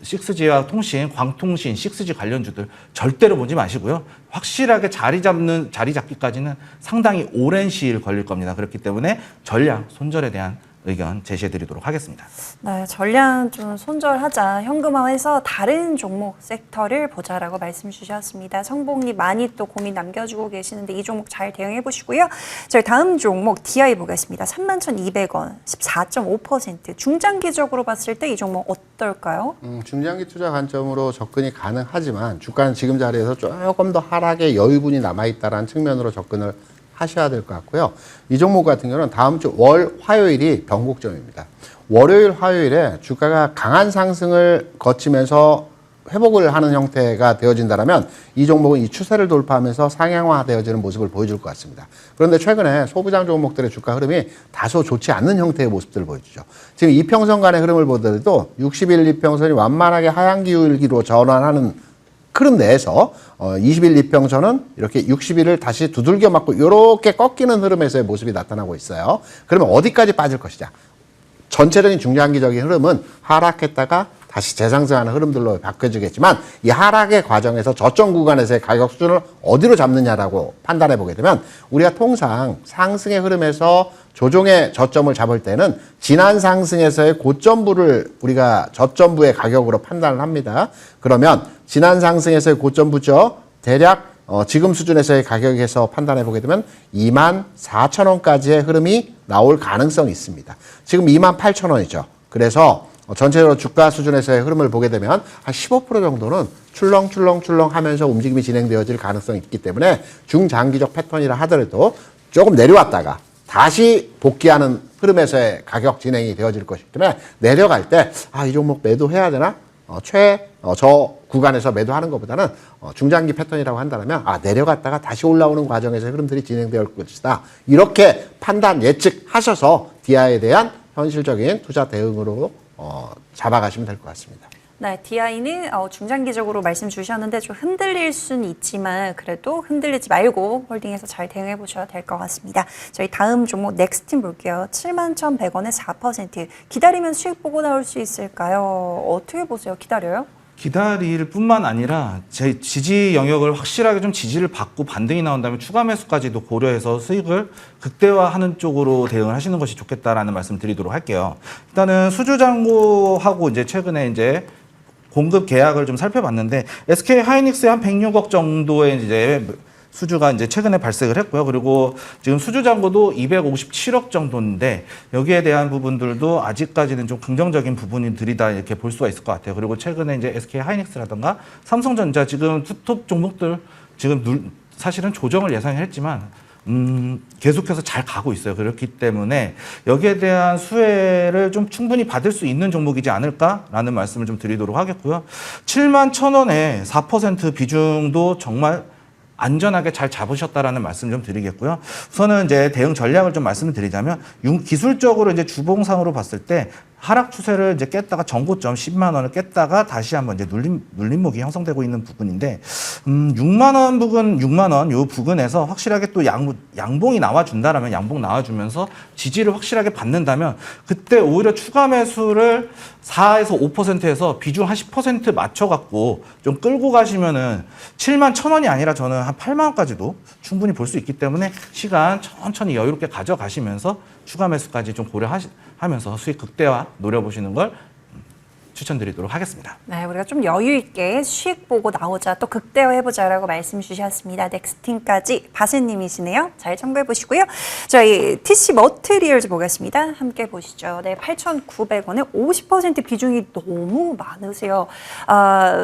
6G와 통신, 광통신, 6G 관련주들 절대로 보지 마시고요. 확실하게 자리 잡기까지는 상당히 오랜 시일 걸릴 겁니다. 그렇기 때문에 전량 손절에 대한 의견 제시해 드리도록 하겠습니다. 네, 전량 좀 손절하자. 현금화해서 다른 종목 섹터를 보자라고 말씀 주셨습니다. 성복님 많이 또 고민 남겨주고 계시는데 이 종목 잘 대응해 보시고요. 저희 다음 종목 DI 보겠습니다. 31,200원, 14.5%. 중장기적으로 봤을 때 이 종목 어떨까요? 중장기 투자 관점으로 접근이 가능하지만 주가는 지금 자리에서 조금 더 하락의 여유분이 남아있다는 측면으로 접근을 하셔야 될 것 같고요. 이 종목 같은 경우는 다음 주 월, 화요일이 변곡점입니다. 월요일, 화요일에 주가가 강한 상승을 거치면서 회복을 하는 형태가 되어진다면 이 종목은 이 추세를 돌파하면서 상향화되어지는 모습을 보여줄 것 같습니다. 그런데 최근에 소부장 종목들의 주가 흐름이 다소 좋지 않는 형태의 모습들을 보여주죠. 지금 이평선 간의 흐름을 보더라도 60일 이평선이 완만하게 하향 기울기로 전환하는 흐름 내에서 20일 이평선은 이렇게 60일을 다시 두들겨 맞고 이렇게 꺾이는 흐름에서의 모습이 나타나고 있어요. 그러면 어디까지 빠질 것이냐? 전체적인 중장기적인 흐름은 하락했다가 다시 재상승하는 흐름들로 바뀌어지겠지만 이 하락의 과정에서 저점 구간에서의 가격 수준을 어디로 잡느냐라고 판단해 보게 되면 우리가 통상 상승의 흐름에서 조정의 저점을 잡을 때는 지난 상승에서의 고점부를 우리가 저점부의 가격으로 판단을 합니다. 그러면 지난 상승에서의 고점부죠. 대략 지금 수준에서의 가격에서 판단해 보게 되면 24,000원까지의 흐름이 나올 가능성이 있습니다. 지금 28,000원이죠. 그래서 전체적으로 주가 수준에서의 흐름을 보게 되면 한 15% 정도는 출렁출렁출렁 하면서 움직임이 진행되어질 가능성이 있기 때문에 중장기적 패턴이라 하더라도 조금 내려왔다가 다시 복귀하는 흐름에서의 가격 진행이 되어질 것이기 때문에 내려갈 때 이 종목 매도해야 되나? 저 구간에서 매도하는 것보다는 중장기 패턴이라고 한다면 내려갔다가 다시 올라오는 과정에서 흐름들이 진행될 것이다. 이렇게 판단 예측하셔서 DI에 대한 현실적인 투자 대응으로 잡아가시면 될 것 같습니다. 네, DI는 중장기적으로 말씀 주셨는데 좀 흔들릴 수는 있지만 그래도 흔들리지 말고 홀딩해서 잘 대응해 보셔야 될 것 같습니다. 저희 다음 종목 넥스팀 볼게요. 71,100원에 4%. 기다리면 수익 보고 나올 수 있을까요? 어떻게 보세요? 기다려요? 기다릴 뿐만 아니라 제 지지 영역을 확실하게 좀 지지를 받고 반등이 나온다면 추가 매수까지도 고려해서 수익을 극대화하는 쪽으로 대응을 하시는 것이 좋겠다라는 말씀 드리도록 할게요. 일단은 수주잔고하고 이제 최근에 이제 공급 계약을 좀 살펴봤는데 SK 하이닉스에 한 106억 정도의 이제 수주가 이제 최근에 발생을 했고요. 그리고 지금 수주 잔고도 257억 정도인데 여기에 대한 부분들도 아직까지는 좀 긍정적인 부분들이다 이렇게 볼 수가 있을 것 같아요. 그리고 최근에 이제 SK 하이닉스라든가 삼성전자 지금 투톱 종목들 지금 사실은 조정을 예상했지만 계속해서 잘 가고 있어요. 그렇기 때문에 여기에 대한 수혜를 좀 충분히 받을 수 있는 종목이지 않을까라는 말씀을 좀 드리도록 하겠고요. 71,000원에 4% 비중도 정말 안전하게 잘 잡으셨다라는 말씀 좀 드리겠고요. 우선은 이제 대응 전략을 좀 말씀을 드리자면 기술적으로 이제 주봉상으로 봤을 때 하락 추세를 이제 깼다가 전고점 10만 원을 깼다가 다시 한번 이제 눌림목이 형성되고 있는 부분인데 6만 원 부근 6만 원 요 부근에서 확실하게 또 양봉이 나와준다라면 양봉 나와주면서 지지를 확실하게 받는다면 그때 오히려 추가 매수를 4에서 5%에서 비중 한 10% 맞춰갖고 좀 끌고 가시면은 71,000원이 아니라 저는 한 8만 원까지도 충분히 볼 수 있기 때문에 시간 천천히 여유롭게 가져가시면서 추가 매수까지 좀 고려하면서 수익 극대화 노려보시는 걸 추천드리도록 하겠습니다. 네, 우리가 좀 여유 있게 수익 보고 나오자 또 극대화해보자라고 말씀 주셨습니다. 넥스팀까지 바세님이시네요. 잘 참고해 보시고요. 저희 TC 머트리얼즈 보겠습니다. 함께 보시죠. 네, 8,900원에 50% 비중이 너무 많으세요.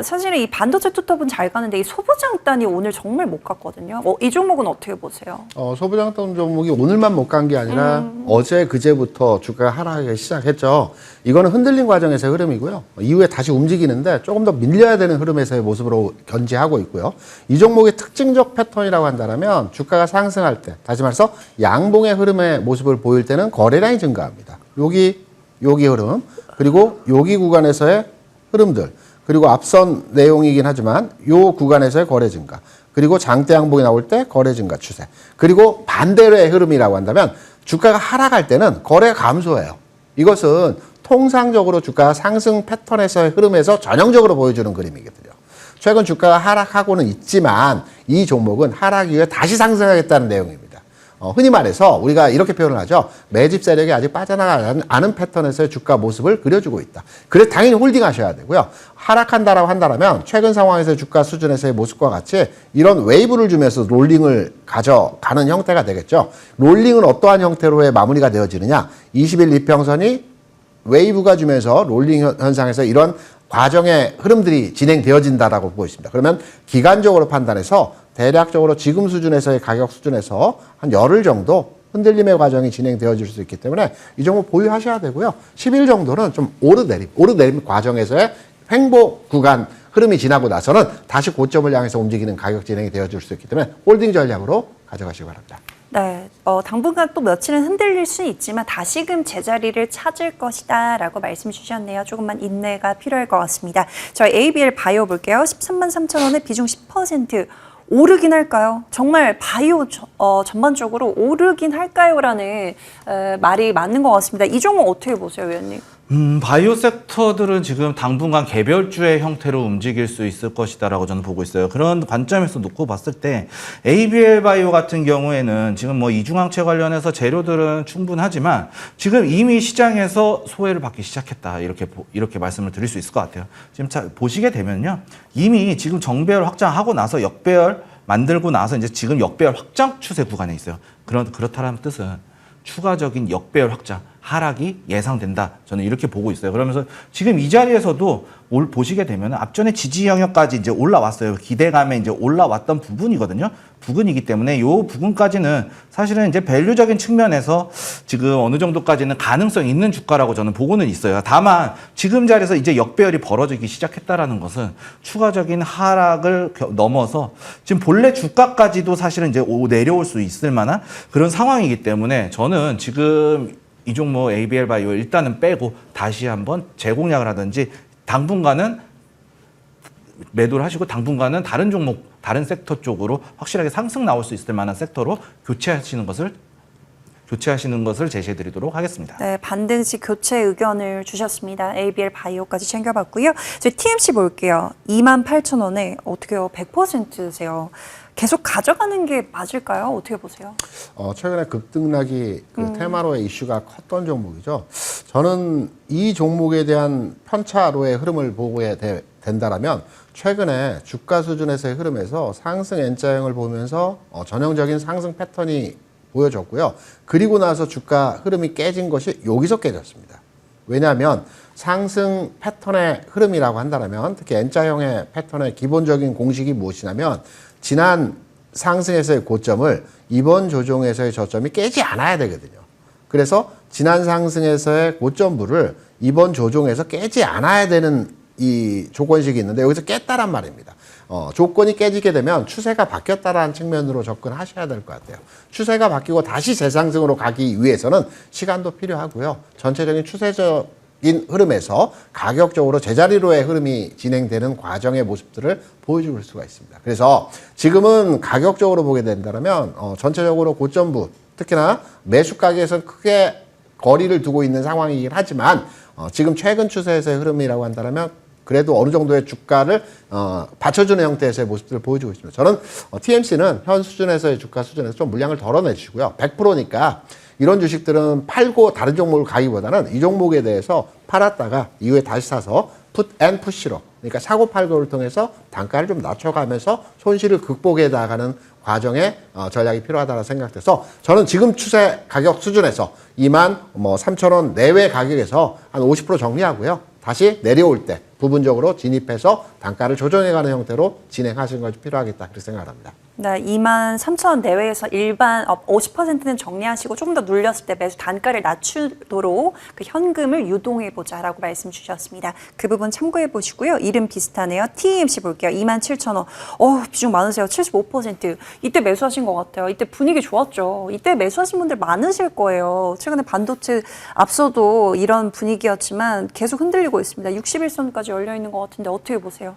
사실은 이 반도체 투톱은 잘 가는데 이 소부장단이 오늘 정말 못 갔거든요. 이 종목은 어떻게 보세요? 소부장단 종목이 오늘만 못 간 게 아니라 어제 그제부터 주가가 하락하기 시작했죠. 이거는 흔들린 과정에서의 흐름이고요. 이후에 다시 움직이는데 조금 더 밀려야 되는 흐름에서의 모습으로 견지하고 있고요. 이 종목의 특징적 패턴이라고 한다면 주가가 상승할 때, 다시 말해서 양봉의 흐름의 모습을 보일 때는 거래량이 증가합니다. 여기 흐름, 그리고 여기 구간에서의 흐름들, 그리고 앞선 내용이긴 하지만 이 구간에서의 거래 증가, 그리고 장대 양봉이 나올 때 거래 증가 추세, 그리고 반대로의 흐름이라고 한다면 주가가 하락할 때는 거래가 감소해요. 이것은 통상적으로 주가 상승 패턴에서의 흐름에서 전형적으로 보여주는 그림이거든요. 최근 주가가 하락하고는 있지만 이 종목은 하락 이후에 다시 상승하겠다는 내용입니다. 흔히 말해서 우리가 이렇게 표현을 하죠. 매집 세력이 아직 빠져나가지 않은 패턴에서의 주가 모습을 그려주고 있다. 그래서 당연히 홀딩하셔야 되고요. 하락한다라고 한다면 최근 상황에서의 주가 수준에서의 모습과 같이 이런 웨이브를 주면서 롤링을 가져가는 형태가 되겠죠. 롤링은 어떠한 형태로의 마무리가 되어지느냐. 20일 이평선이 웨이브가 주면서 롤링 현상에서 이런 과정의 흐름들이 진행되어진다라고 보고 있습니다. 그러면 기간적으로 판단해서 대략적으로 지금 수준에서의 가격 수준에서 한 열흘 정도 흔들림의 과정이 진행되어질 수 있기 때문에 이 종목 보유하셔야 되고요. 10일 정도는 좀 오르내림 과정에서의 횡보 구간 흐름이 지나고 나서는 다시 고점을 향해서 움직이는 가격 진행이 되어질 수 있기 때문에 홀딩 전략으로 가져가시기 바랍니다. 네, 당분간 또 며칠은 흔들릴 수는 있지만 다시금 제자리를 찾을 것이다 라고 말씀 주셨네요. 조금만 인내가 필요할 것 같습니다. 저희 ABL 바이오 볼게요. 13만 3천 원에 비중 10% 오르긴 할까요? 정말 바이오 전반적으로 오르긴 할까요?라는 말이 맞는 것 같습니다. 이 종목 어떻게 보세요, 위원님? 바이오 섹터들은 지금 당분간 개별주의 형태로 움직일 수 있을 것이다라고 저는 보고 있어요. 그런 관점에서 놓고 봤을 때 ABL 바이오 같은 경우에는 지금 뭐 이중항체 관련해서 재료들은 충분하지만 지금 이미 시장에서 소외를 받기 시작했다. 이렇게 말씀을 드릴 수 있을 것 같아요. 지금 보시게 되면요. 이미 지금 정배열 확장하고 나서 역배열 만들고 나서 이제 지금 역배열 확장 추세 구간에 있어요. 그렇다는 뜻은 추가적인 역배열 확장, 하락이 예상된다. 저는 이렇게 보고 있어요. 그러면서 지금 이 자리에서도 보시게 되면 앞전에 지지 영역까지 이제 올라왔어요. 기대감에 이제 올라왔던 부분이거든요. 부분이기 때문에 이 부분까지는 사실은 이제 밸류적인 측면에서 지금 어느 정도까지는 가능성 있는 주가라고 저는 보고는 있어요. 다만 지금 자리에서 이제 역배열이 벌어지기 시작했다라는 것은 추가적인 하락을 넘어서 지금 본래 주가까지도 사실은 이제 내려올 수 있을 만한 그런 상황이기 때문에 저는 지금 이 종목 ABL 바이오 일단은 빼고 다시 한번 재공략을 하든지 당분간은 매도를 하시고 당분간은 다른 종목, 다른 섹터 쪽으로 확실하게 상승 나올 수 있을 만한 섹터로 교체하시는 것을 제시해 드리도록 하겠습니다. 네, 반드시 교체 의견을 주셨습니다. ABL 바이오까지 챙겨봤고요. 저희 TMC 볼게요. 28,000원에 어떻게요? 100%세요. 계속 가져가는 게 맞을까요? 어떻게 보세요? 최근에 급등락이 테마로의 이슈가 컸던 종목이죠. 저는 이 종목에 대한 편차로의 흐름을 보고야 된다라면 최근에 주가 수준에서의 흐름에서 상승 N자형을 보면서 전형적인 상승 패턴이 보여졌고요. 그리고 나서 주가 흐름이 깨진 것이 여기서 깨졌습니다. 왜냐하면 상승 패턴의 흐름이라고 한다면 특히 N자형의 패턴의 기본적인 공식이 무엇이냐면 지난 상승에서의 고점을 이번 조정에서의 저점이 깨지 않아야 되거든요. 그래서 지난 상승에서의 고점부를 이번 조정에서 깨지 않아야 되는 이 조건식이 있는데 여기서 깼다란 말입니다. 조건이 깨지게 되면 추세가 바뀌었다라는 측면으로 접근하셔야 될 것 같아요. 추세가 바뀌고 다시 재상승으로 가기 위해서는 시간도 필요하고요. 전체적인 추세적인 흐름에서 가격적으로 제자리로의 흐름이 진행되는 과정의 모습들을 보여줄 수가 있습니다. 그래서 지금은 가격적으로 보게 된다면 전체적으로 고점부 특히나 매수 가격에서 크게 거리를 두고 있는 상황이긴 하지만 지금 최근 추세에서의 흐름이라고 한다면 그래도 어느 정도의 주가를 받쳐주는 형태에서의 모습들을 보여주고 있습니다. 저는 TMC는 현 수준에서의 주가 수준에서 좀 물량을 덜어내주시고요. 100%니까 이런 주식들은 팔고 다른 종목을 가기보다는 이 종목에 대해서 팔았다가 이후에 다시 사서 풋 앤 푸시로 그러니까 사고 팔고를 통해서 단가를 좀 낮춰가면서 손실을 극복해 나가는 과정에 전략이 필요하다고 생각돼서 저는 지금 추세 가격 수준에서 23,000원 내외 가격에서 한 50% 정리하고요. 다시 내려올 때 부분적으로 진입해서 단가를 조정해가는 형태로 진행하시는 것이 필요하겠다 그렇게 생각합니다. 네, 23,000원 내외에서 일반 50%는 정리하시고 조금 더 눌렸을 때 매수 단가를 낮추도록 그 현금을 유동해보자라고 말씀 주셨습니다. 그 부분 참고해보시고요. 이름 비슷하네요. TMC 볼게요. 27,000원. 비중 많으세요. 75%. 이때 매수하신 것 같아요. 이때 분위기 좋았죠. 이때 매수하신 분들 많으실 거예요. 최근에 반도체 앞서도 이런 분위기였지만 계속 흔들리고 있습니다. 61선까지 열려있는 것 같은데 어떻게 보세요?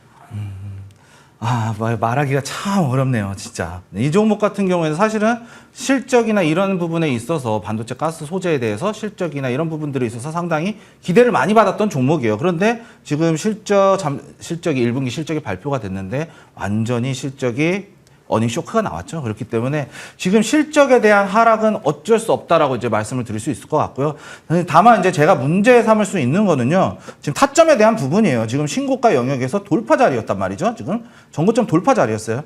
말하기가 참 어렵네요, 진짜. 이 종목 같은 경우에는 사실은 실적이나 이런 부분에 있어서 반도체 가스 소재에 대해서 실적이나 이런 부분들에 있어서 상당히 기대를 많이 받았던 종목이에요. 그런데 지금 실적이 1분기 실적이 발표가 됐는데 완전히 실적이 어닝 쇼크가 나왔죠. 그렇기 때문에 지금 실적에 대한 하락은 어쩔 수 없다라고 이제 말씀을 드릴 수 있을 것 같고요. 다만 이제 제가 문제 삼을 수 있는 거는요. 지금 타점에 대한 부분이에요. 지금 신고가 영역에서 돌파 자리였단 말이죠. 지금 전고점 돌파 자리였어요.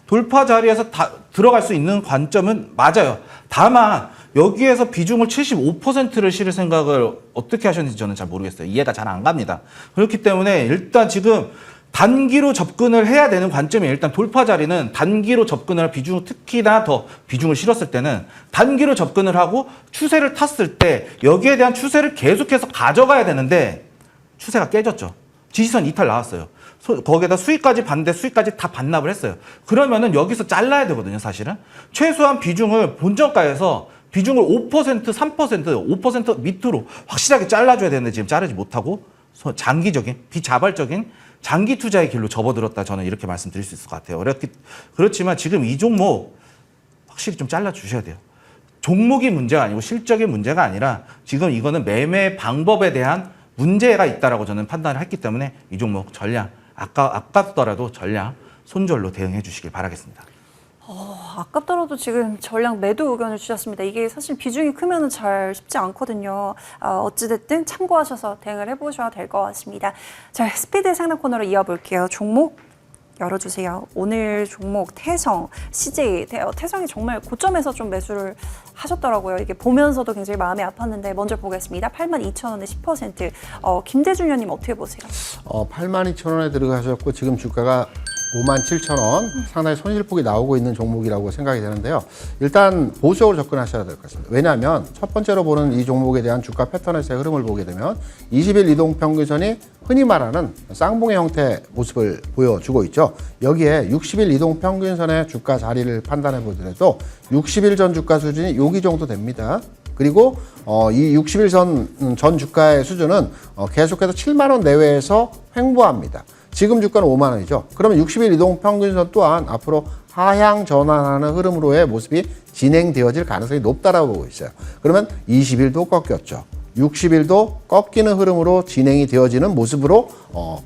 돌파 자리에서 들어갈 수 있는 관점은 맞아요. 다만 여기에서 비중을 75%를 실을 생각을 어떻게 하셨는지 저는 잘 모르겠어요. 이해가 잘 안 갑니다. 그렇기 때문에 일단 지금 단기로 접근을 해야 되는 관점이 일단 돌파 자리는 단기로 접근을 비중 특히나 더 비중을 실었을 때는 단기로 접근을 하고 추세를 탔을 때 여기에 대한 추세를 계속해서 가져가야 되는데 추세가 깨졌죠. 지지선 이탈 나왔어요. 거기에다 수익까지 봤는데 수익까지 다 반납을 했어요. 그러면은 여기서 잘라야 되거든요, 사실은. 최소한 비중을 본전가에서 비중을 5%, 3%, 5% 밑으로 확실하게 잘라줘야 되는데 지금 자르지 못하고 장기적인, 비자발적인 장기 투자의 길로 접어들었다. 저는 이렇게 말씀드릴 수 있을 것 같아요. 그렇지만 지금 이 종목 확실히 좀 잘라주셔야 돼요. 종목이 문제가 아니고 실적의 문제가 아니라 지금 이거는 매매 방법에 대한 문제가 있다라고 저는 판단을 했기 때문에 이 종목 전량, 아깝더라도 전량 손절로 대응해 주시길 바라겠습니다. 아깝더라도 지금 전량 매도 의견을 주셨습니다. 이게 사실 비중이 크면 잘 쉽지 않거든요. 어찌됐든 참고하셔서 대응을 해보셔야 될 것 같습니다. 자, 스피드 상담 코너로 이어볼게요. 종목 열어주세요. 오늘 종목 태성, CJ, 태성이 정말 고점에서 좀 매수를 하셨더라고요. 이게 보면서도 굉장히 마음이 아팠는데 먼저 보겠습니다. 82,000원에 10%. 김대중 의원님 어떻게 보세요? 82,000원에 들어가셨고 지금 주가가 57,000원, 상당히 손실폭이 나오고 있는 종목이라고 생각이 되는데요. 일단 보수적으로 접근하셔야 될 것 같습니다. 왜냐하면 첫 번째로 보는 이 종목에 대한 주가 패턴에서의 흐름을 보게 되면 20일 이동평균선이 흔히 말하는 쌍봉의 형태 모습을 보여주고 있죠. 여기에 60일 이동평균선의 주가 자리를 판단해 보더라도 60일 전 주가 수준이 여기 정도 됩니다. 그리고 이 60일 전 주가의 수준은 계속해서 7만 원 내외에서 횡보합니다. 지금 주가는 5만 원이죠. 그러면 60일 이동평균선 또한 앞으로 하향 전환하는 흐름으로의 모습이 진행되어질 가능성이 높다라고 보고 있어요. 그러면 20일도 꺾였죠. 60일도 꺾이는 흐름으로 진행이 되어지는 모습으로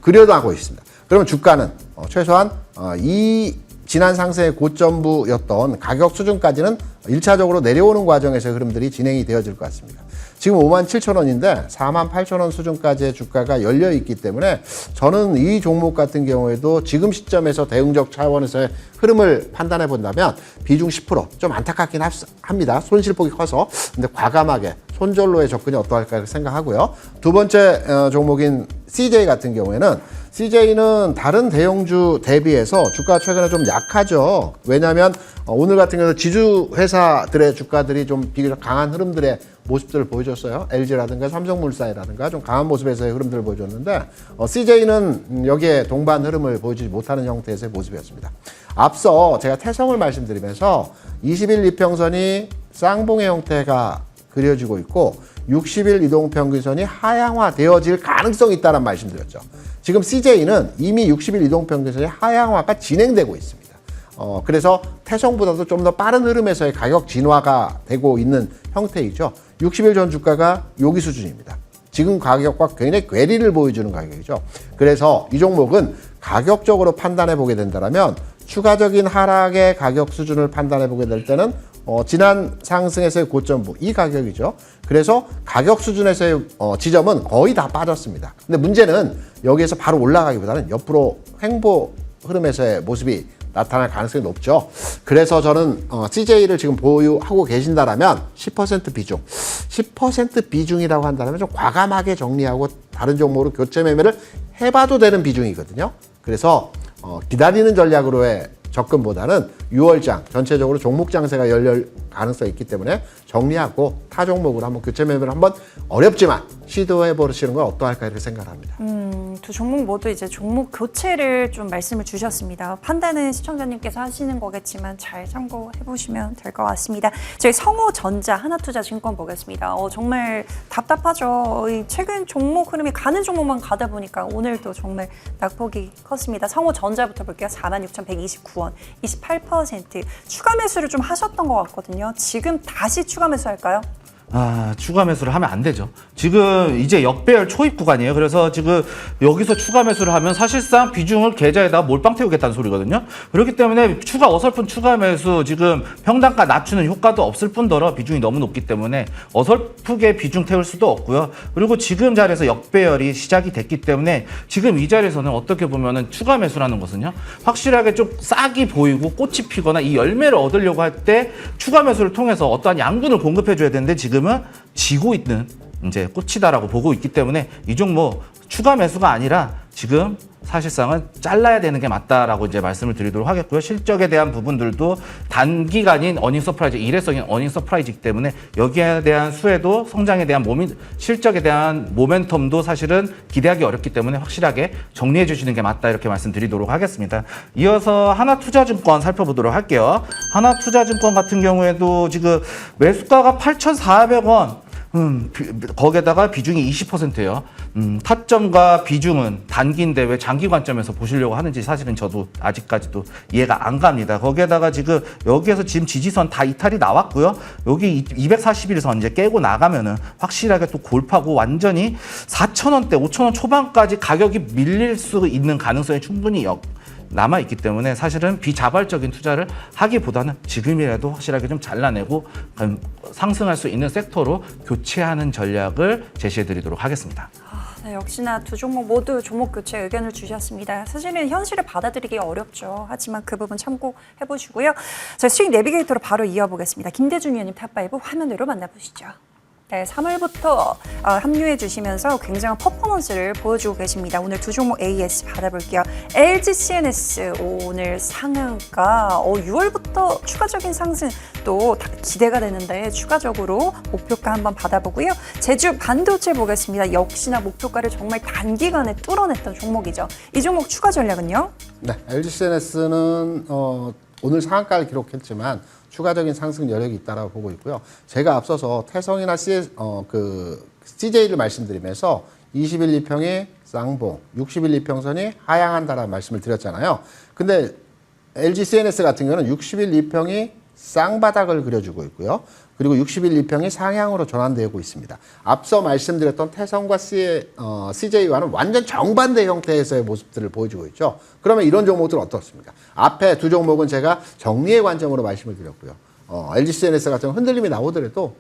그려나가고 있습니다. 그러면 주가는 최소한 이 지난 상승의 고점부였던 가격 수준까지는 1차적으로 내려오는 과정에서 흐름들이 진행이 되어질 것 같습니다. 지금 57,000원인데 48,000원 수준까지의 주가가 열려 있기 때문에 저는 이 종목 같은 경우에도 지금 시점에서 대응적 차원에서의 흐름을 판단해 본다면 비중 10% 좀 안타깝긴 합니다. 손실폭이 커서. 근데 과감하게 손절로의 접근이 어떠할까 생각하고요. 두 번째 종목인 CJ 같은 경우에는 CJ는 다른 대형주 대비해서 주가가 최근에 좀 약하죠. 왜냐하면 오늘 같은 경우는 지주 회사들의 주가들이 좀 비교적 강한 흐름들의 모습들을 보여줬어요. LG라든가 삼성물산이라든가 좀 강한 모습에서의 흐름들을 보여줬는데 CJ는 여기에 동반 흐름을 보여주지 못하는 형태에서의 모습이었습니다. 앞서 제가 태성을 말씀드리면서 20일 이평선이 쌍봉의 형태가 그려지고 있고 60일 이동평균선이 하향화되어질 가능성이 있다는 말씀드렸죠. 지금 CJ는 이미 60일 이동평균선이 하향화가 진행되고 있습니다. 그래서 태성보다도 좀 더 빠른 흐름에서의 가격 진화가 되고 있는 형태이죠. 60일 전 주가가 여기 수준입니다. 지금 가격과 굉장히 괴리를 보여주는 가격이죠. 그래서 이 종목은 가격적으로 판단해 보게 된다면 추가적인 하락의 가격 수준을 판단해 보게 될 때는 지난 상승에서의 고점부 이 가격이죠. 그래서 가격 수준에서의 지점은 거의 다 빠졌습니다. 근데 문제는 여기에서 바로 올라가기보다는 옆으로 횡보 흐름에서의 모습이 나타날 가능성이 높죠. 그래서 저는 CJ를 지금 보유하고 계신다라면 10% 비중, 10% 비중이라고 한다면 좀 과감하게 정리하고 다른 종목으로 교체 매매를 해봐도 되는 비중이거든요. 그래서 기다리는 전략으로의 접근보다는 6월장 전체적으로 종목 장세가 열릴 가능성이 있기 때문에 정리하고 타 종목으로 한번 교체 매매를 한번 어렵지만 시도해 보시는 건 어떠할까 이렇게 생각합니다. 두 종목 모두 이제 종목 교체를 좀 말씀을 주셨습니다. 판단은 시청자님께서 하시는 거겠지만 잘 참고해 보시면 될 것 같습니다. 저희 성호전자 하나투자증권 보겠습니다. 정말 답답하죠. 최근 종목 흐름이 가는 종목만 가다 보니까 오늘도 정말 낙폭이 컸습니다. 성호전자부터 볼게요. 46,129원, 28% 추가 매수를 좀 하셨던 것 같거든요. 지금 다시 추가 매수할까요? 추가 매수를 하면 안 되죠. 지금 이제 역배열 초입 구간이에요. 그래서 지금 여기서 추가 매수를 하면 사실상 비중을 계좌에다가 몰빵 태우겠다는 소리거든요. 그렇기 때문에 어설픈 추가 매수 지금 평단가 낮추는 효과도 없을 뿐더러 비중이 너무 높기 때문에 어설프게 비중 태울 수도 없고요. 그리고 지금 자리에서 역배열이 시작이 됐기 때문에 지금 이 자리에서는 어떻게 보면은 추가 매수라는 것은요. 확실하게 좀 싹이 보이고 꽃이 피거나 이 열매를 얻으려고 할 때 추가 매수를 통해서 어떠한 양분을 공급해 줘야 되는데 지금은 지고 있는 이제 꽃이다라고 보고 있기 때문에 이 종목 추가 매수가 아니라 지금 사실상은 잘라야 되는 게 맞다라고 이제 말씀을 드리도록 하겠고요. 실적에 대한 부분들도 단기간인 어닝 서프라이즈, 일회성인 어닝 서프라이즈이기 때문에 여기에 대한 수혜도 성장에 대한 실적에 대한 모멘텀도 사실은 기대하기 어렵기 때문에 확실하게 정리해 주시는 게 맞다 이렇게 말씀드리도록 하겠습니다. 이어서 하나투자증권 살펴보도록 할게요. 하나투자증권 같은 경우에도 지금 매수가가 8,400원, 거기에다가 비중이 20%예요. 타점과 비중은 단기인데 왜 장기 관점에서 보시려고 하는지 사실은 저도 아직까지도 이해가 안 갑니다. 거기에다가 지금 여기에서 지금 지지선 다 이탈이 나왔고요. 여기 241선 이제 깨고 나가면은 확실하게 또 골파고 완전히 4,000원대, 5,000원 초반까지 가격이 밀릴 수 있는 가능성이 충분히 남아있기 때문에 사실은 비자발적인 투자를 하기보다는 지금이라도 확실하게 좀 잘라내고 상승할 수 있는 섹터로 교체하는 전략을 제시해 드리도록 하겠습니다. 네, 역시나 두 종목 모두 종목 교체 의견을 주셨습니다. 사실은 현실을 받아들이기 어렵죠. 하지만 그 부분 참고해 보시고요. 자, 수익 내비게이터로 바로 이어보겠습니다. 김대중 위원님 탑5 화면으로 만나보시죠. 네, 3월부터 합류해 주시면서 굉장한 퍼포먼스를 보여주고 계십니다. 오늘 두 종목 AS 받아볼게요. LG CNS 오늘 상한가 6월부터 추가적인 상승 또 기대가 되는데 추가적으로 목표가 한번 받아보고요. 제주 반도체 보겠습니다. 역시나 목표가를 정말 단기간에 뚫어냈던 종목이죠. 이 종목 추가 전략은요? 네, LG CNS는 오늘 상한가를 기록했지만 추가적인 상승 여력이 있다고 보고 있고요. 제가 앞서서 태성이나 CJ를 말씀드리면서 21, 2평이 쌍봉, 61, 2평선이 하향한다라는 말씀을 드렸잖아요. 근데 LG CNS 같은 경우는 61, 2평이 쌍바닥을 그려주고 있고요. 그리고 61, 2평이 상향으로 전환되고 있습니다. 앞서 말씀드렸던 태성과 CJ와는 완전 정반대 형태에서의 모습들을 보여주고 있죠. 그러면 이런 종목들은 어떻습니까? 앞에 두 종목은 제가 정리의 관점으로 말씀을 드렸고요. LG CNS 같은 경우 흔들림이 나오더라도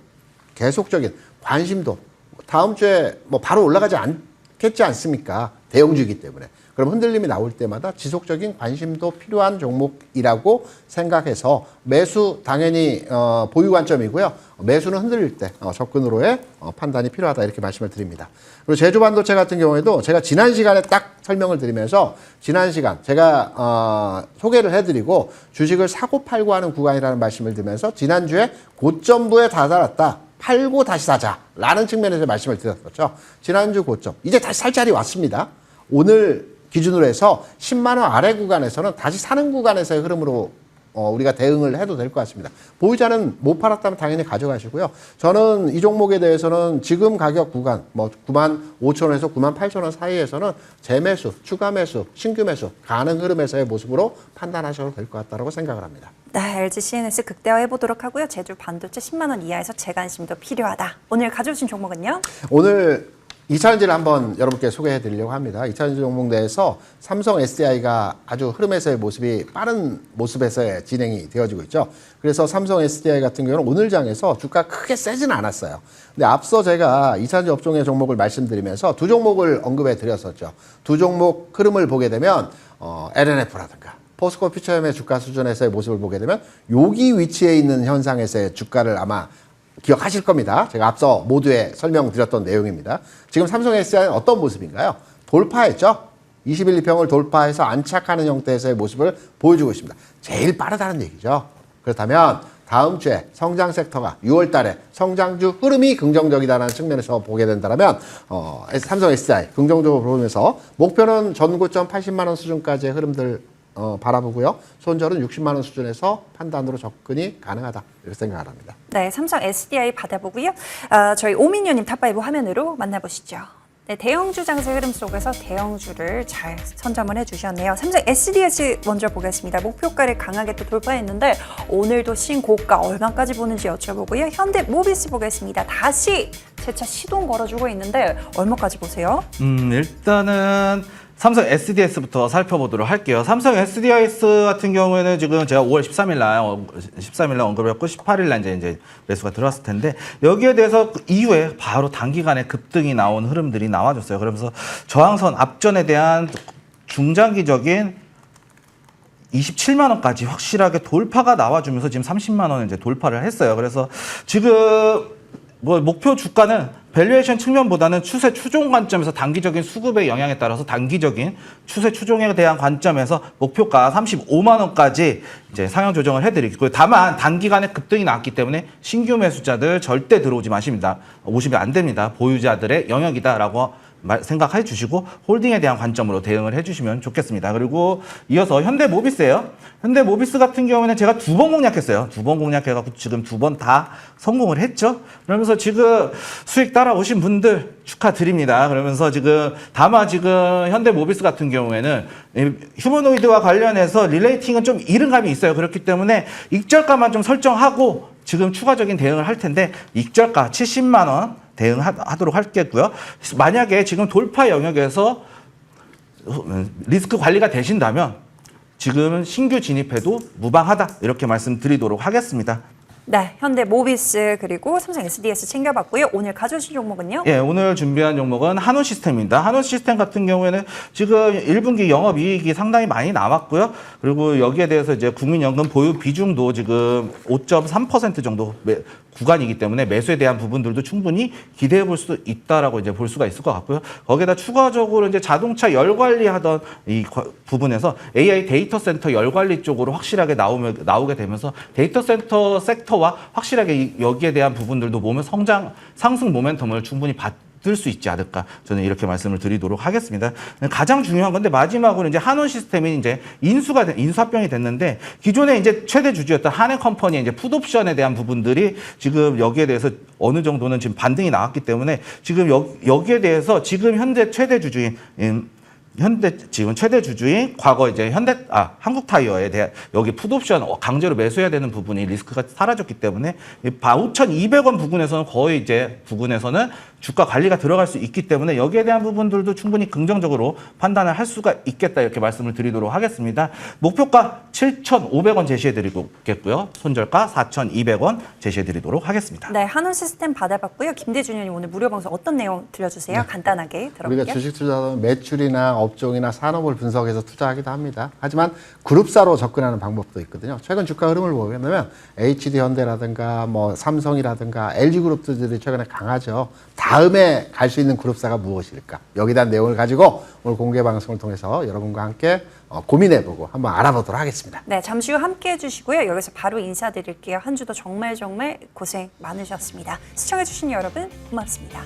계속적인 관심도 다음 주에 뭐 바로 올라가지 않겠지 않습니까? 대형주이기 때문에. 그럼 흔들림이 나올 때마다 지속적인 관심도 필요한 종목이라고 생각해서 매수 당연히 보유 관점이고요. 매수는 흔들릴 때 접근으로의 판단이 필요하다 이렇게 말씀을 드립니다. 그리고 제주반도체 같은 경우에도 제가 지난 시간에 딱 설명을 드리면서 지난 시간 제가 소개를 해드리고 주식을 사고 팔고 하는 구간이라는 말씀을 드리면서 지난주에 고점부에 다다랐다. 팔고 다시 사자라는 측면에서 말씀을 드렸었죠. 지난주 고점 이제 다시 살 자리 왔습니다. 오늘 기준으로 해서 10만 원 아래 구간에서는 다시 사는 구간에서의 흐름으로 우리가 대응을 해도 될 것 같습니다. 보유자는 못 팔았다면 당연히 가져가시고요. 저는 이 종목에 대해서는 지금 가격 구간 뭐 9만 5천 원에서 9만 8천 원 사이에서는 재매수, 추가 매수, 신규 매수 가능 흐름에서의 모습으로 판단하셔도 될 것 같다고 생각을 합니다. 네, LG CNS 극대화해 보도록 하고요. 제주 반도체 10만 원 이하에서 재관심도 필요하다. 오늘 가져오신 종목은요? 오늘 2차전지를 한번 여러분께 소개해 드리려고 합니다. 2차전지 종목 내에서 삼성 SDI가 아주 흐름에서의 모습이 빠른 모습에서의 진행이 되어지고 있죠. 그래서 삼성 SDI 같은 경우는 오늘 장에서 주가 크게 세지는 않았어요. 근데 앞서 제가 2차전지 업종의 종목을 말씀드리면서 두 종목을 언급해 드렸었죠. 두 종목 흐름을 보게 되면 LNF라든가 포스코 퓨처엠의 주가 수준에서의 모습을 보게 되면 여기 위치에 있는 현상에서의 주가를 아마 기억하실 겁니다. 제가 앞서 모두에 설명드렸던 내용입니다. 지금 삼성 SDI는 어떤 모습인가요? 돌파했죠? 21, 2평을 돌파해서 안착하는 형태에서의 모습을 보여주고 있습니다. 제일 빠르다는 얘기죠. 그렇다면 다음 주에 성장 섹터가 6월 달에 성장주 흐름이 긍정적이다라는 측면에서 보게 된다면 삼성 SDI 긍정적으로 보면서 목표는 전고점 80만 원 수준까지의 흐름들 바라보고요. 손절은 60만 원 수준에서 판단으로 접근이 가능하다 이렇게 생각을 합니다. 네, 삼성 SDI 받아보고요. 저희 오민현님 탑5 화면으로 만나보시죠. 네, 대형주 장세 흐름 속에서 대형주를 잘 선점을 해주셨네요. 삼성 SDS 먼저 보겠습니다. 목표가를 강하게 또 돌파했는데 오늘도 신고가 얼마까지 보는지 여쭤보고요. 현대모비스 보겠습니다. 다시 재차 시동 걸어주고 있는데 얼마까지 보세요? 일단은 삼성 SDS부터 살펴보도록 할게요. 삼성 SDS 같은 경우에는 지금 제가 5월 13일 날 언급을 했고 18일 날 이제 매수가 들어왔을 텐데 여기에 대해서 이후에 바로 단기간에 급등이 나온 흐름들이 나와줬어요. 그러면서 저항선 앞전에 대한 중장기적인 27만 원까지 확실하게 돌파가 나와주면서 지금 30만 원을 이제 돌파를 했어요. 그래서 지금 뭐 목표 주가는 밸류에이션 측면보다는 추세 추종 관점에서 단기적인 수급의 영향에 따라서 단기적인 추세 추종에 대한 관점에서 목표가 35만 원까지 이제 상향 조정을 해드리고요. 다만 단기간에 급등이 나왔기 때문에 신규 매수자들 절대 들어오지 마십니다. 오시면 안 됩니다. 보유자들의 영역이다라고 생각해 주시고 홀딩에 대한 관점으로 대응을 해주시면 좋겠습니다. 그리고 이어서 현대모비스예요. 현대모비스 같은 경우에는 제가 2번 공략했어요. 2번 공략해갖고 지금 2번 다 성공을 했죠. 그러면서 지금 수익 따라오신 분들 축하드립니다. 그러면서 다만 지금 현대모비스 같은 경우에는 휴머노이드와 관련해서 릴레이팅은 좀 이른감이 있어요. 그렇기 때문에 익절가만 좀 설정하고 지금 추가적인 대응을 할 텐데 익절가 70만 원 대응하도록 할게고요. 만약에 지금 돌파 영역에서 리스크 관리가 되신다면 지금은 신규 진입해도 무방하다 이렇게 말씀드리도록 하겠습니다. 네, 현대모비스 그리고 삼성 SDS 챙겨봤고요. 오늘 가져오신 종목은요? 예, 오늘 준비한 종목은 한우시스템입니다. 한우시스템 같은 경우에는 지금 1분기 영업이익이 상당히 많이 남았고요. 그리고 여기에 대해서 이제 국민연금 보유 비중도 지금 5.3% 정도 구간이기 때문에 매수에 대한 부분들도 충분히 기대해 볼 수 있다라고 이제 볼 수가 있을 것 같고요. 거기에다 추가적으로 이제 자동차 열 관리하던 이 부분에서 AI 데이터 센터 열 관리 쪽으로 확실하게 나오게 되면서 데이터 센터 섹터와 확실하게 여기에 대한 부분들도 몸의 상승 모멘텀을 충분히 받을 수 있지 않을까 저는 이렇게 말씀을 드리도록 하겠습니다. 가장 중요한 건데 마지막으로 이제 한원 시스템이 이제 인수합병이 됐는데 기존에 이제 최대 주주였던 한해컴퍼니의 이제 풋옵션에 대한 부분들이 지금 여기에 대해서 어느 정도는 지금 반등이 나왔기 때문에 지금 여기에 대해서 지금 현재 최대 주주인 지금 최대 주주인 과거 이제 한국타이어에 대한 여기 풋옵션 강제로 매수해야 되는 부분이 리스크가 사라졌기 때문에 5,200원 부근에서는 거의 이제 부근에서는 주가 관리가 들어갈 수 있기 때문에 여기에 대한 부분들도 충분히 긍정적으로 판단을 할 수가 있겠다 이렇게 말씀을 드리도록 하겠습니다. 목표가 7,500원 제시해드리겠고요. 손절가 4,200원 제시해드리도록 하겠습니다. 네, 한원시스템 받아봤고요. 김대준 의원님 오늘 무료 방송 어떤 내용 들려주세요? 간단하게 들어볼게요. 우리가 주식 투자는 매출이나 업종이나 산업을 분석해서 투자하기도 합니다. 하지만 그룹사로 접근하는 방법도 있거든요. 최근 주가 흐름을 보게 되면 HD 현대라든가 뭐 삼성이라든가 LG그룹들이 최근에 강하죠. 다음에 갈 수 있는 그룹사가 무엇일까? 여기에 대한 내용을 가지고 오늘 공개 방송을 통해서 여러분과 함께 고민해보고 한번 알아보도록 하겠습니다. 네, 잠시 후 함께 해주시고요. 여기서 바로 인사드릴게요. 한 주도 정말 고생 많으셨습니다. 시청해주신 여러분 고맙습니다.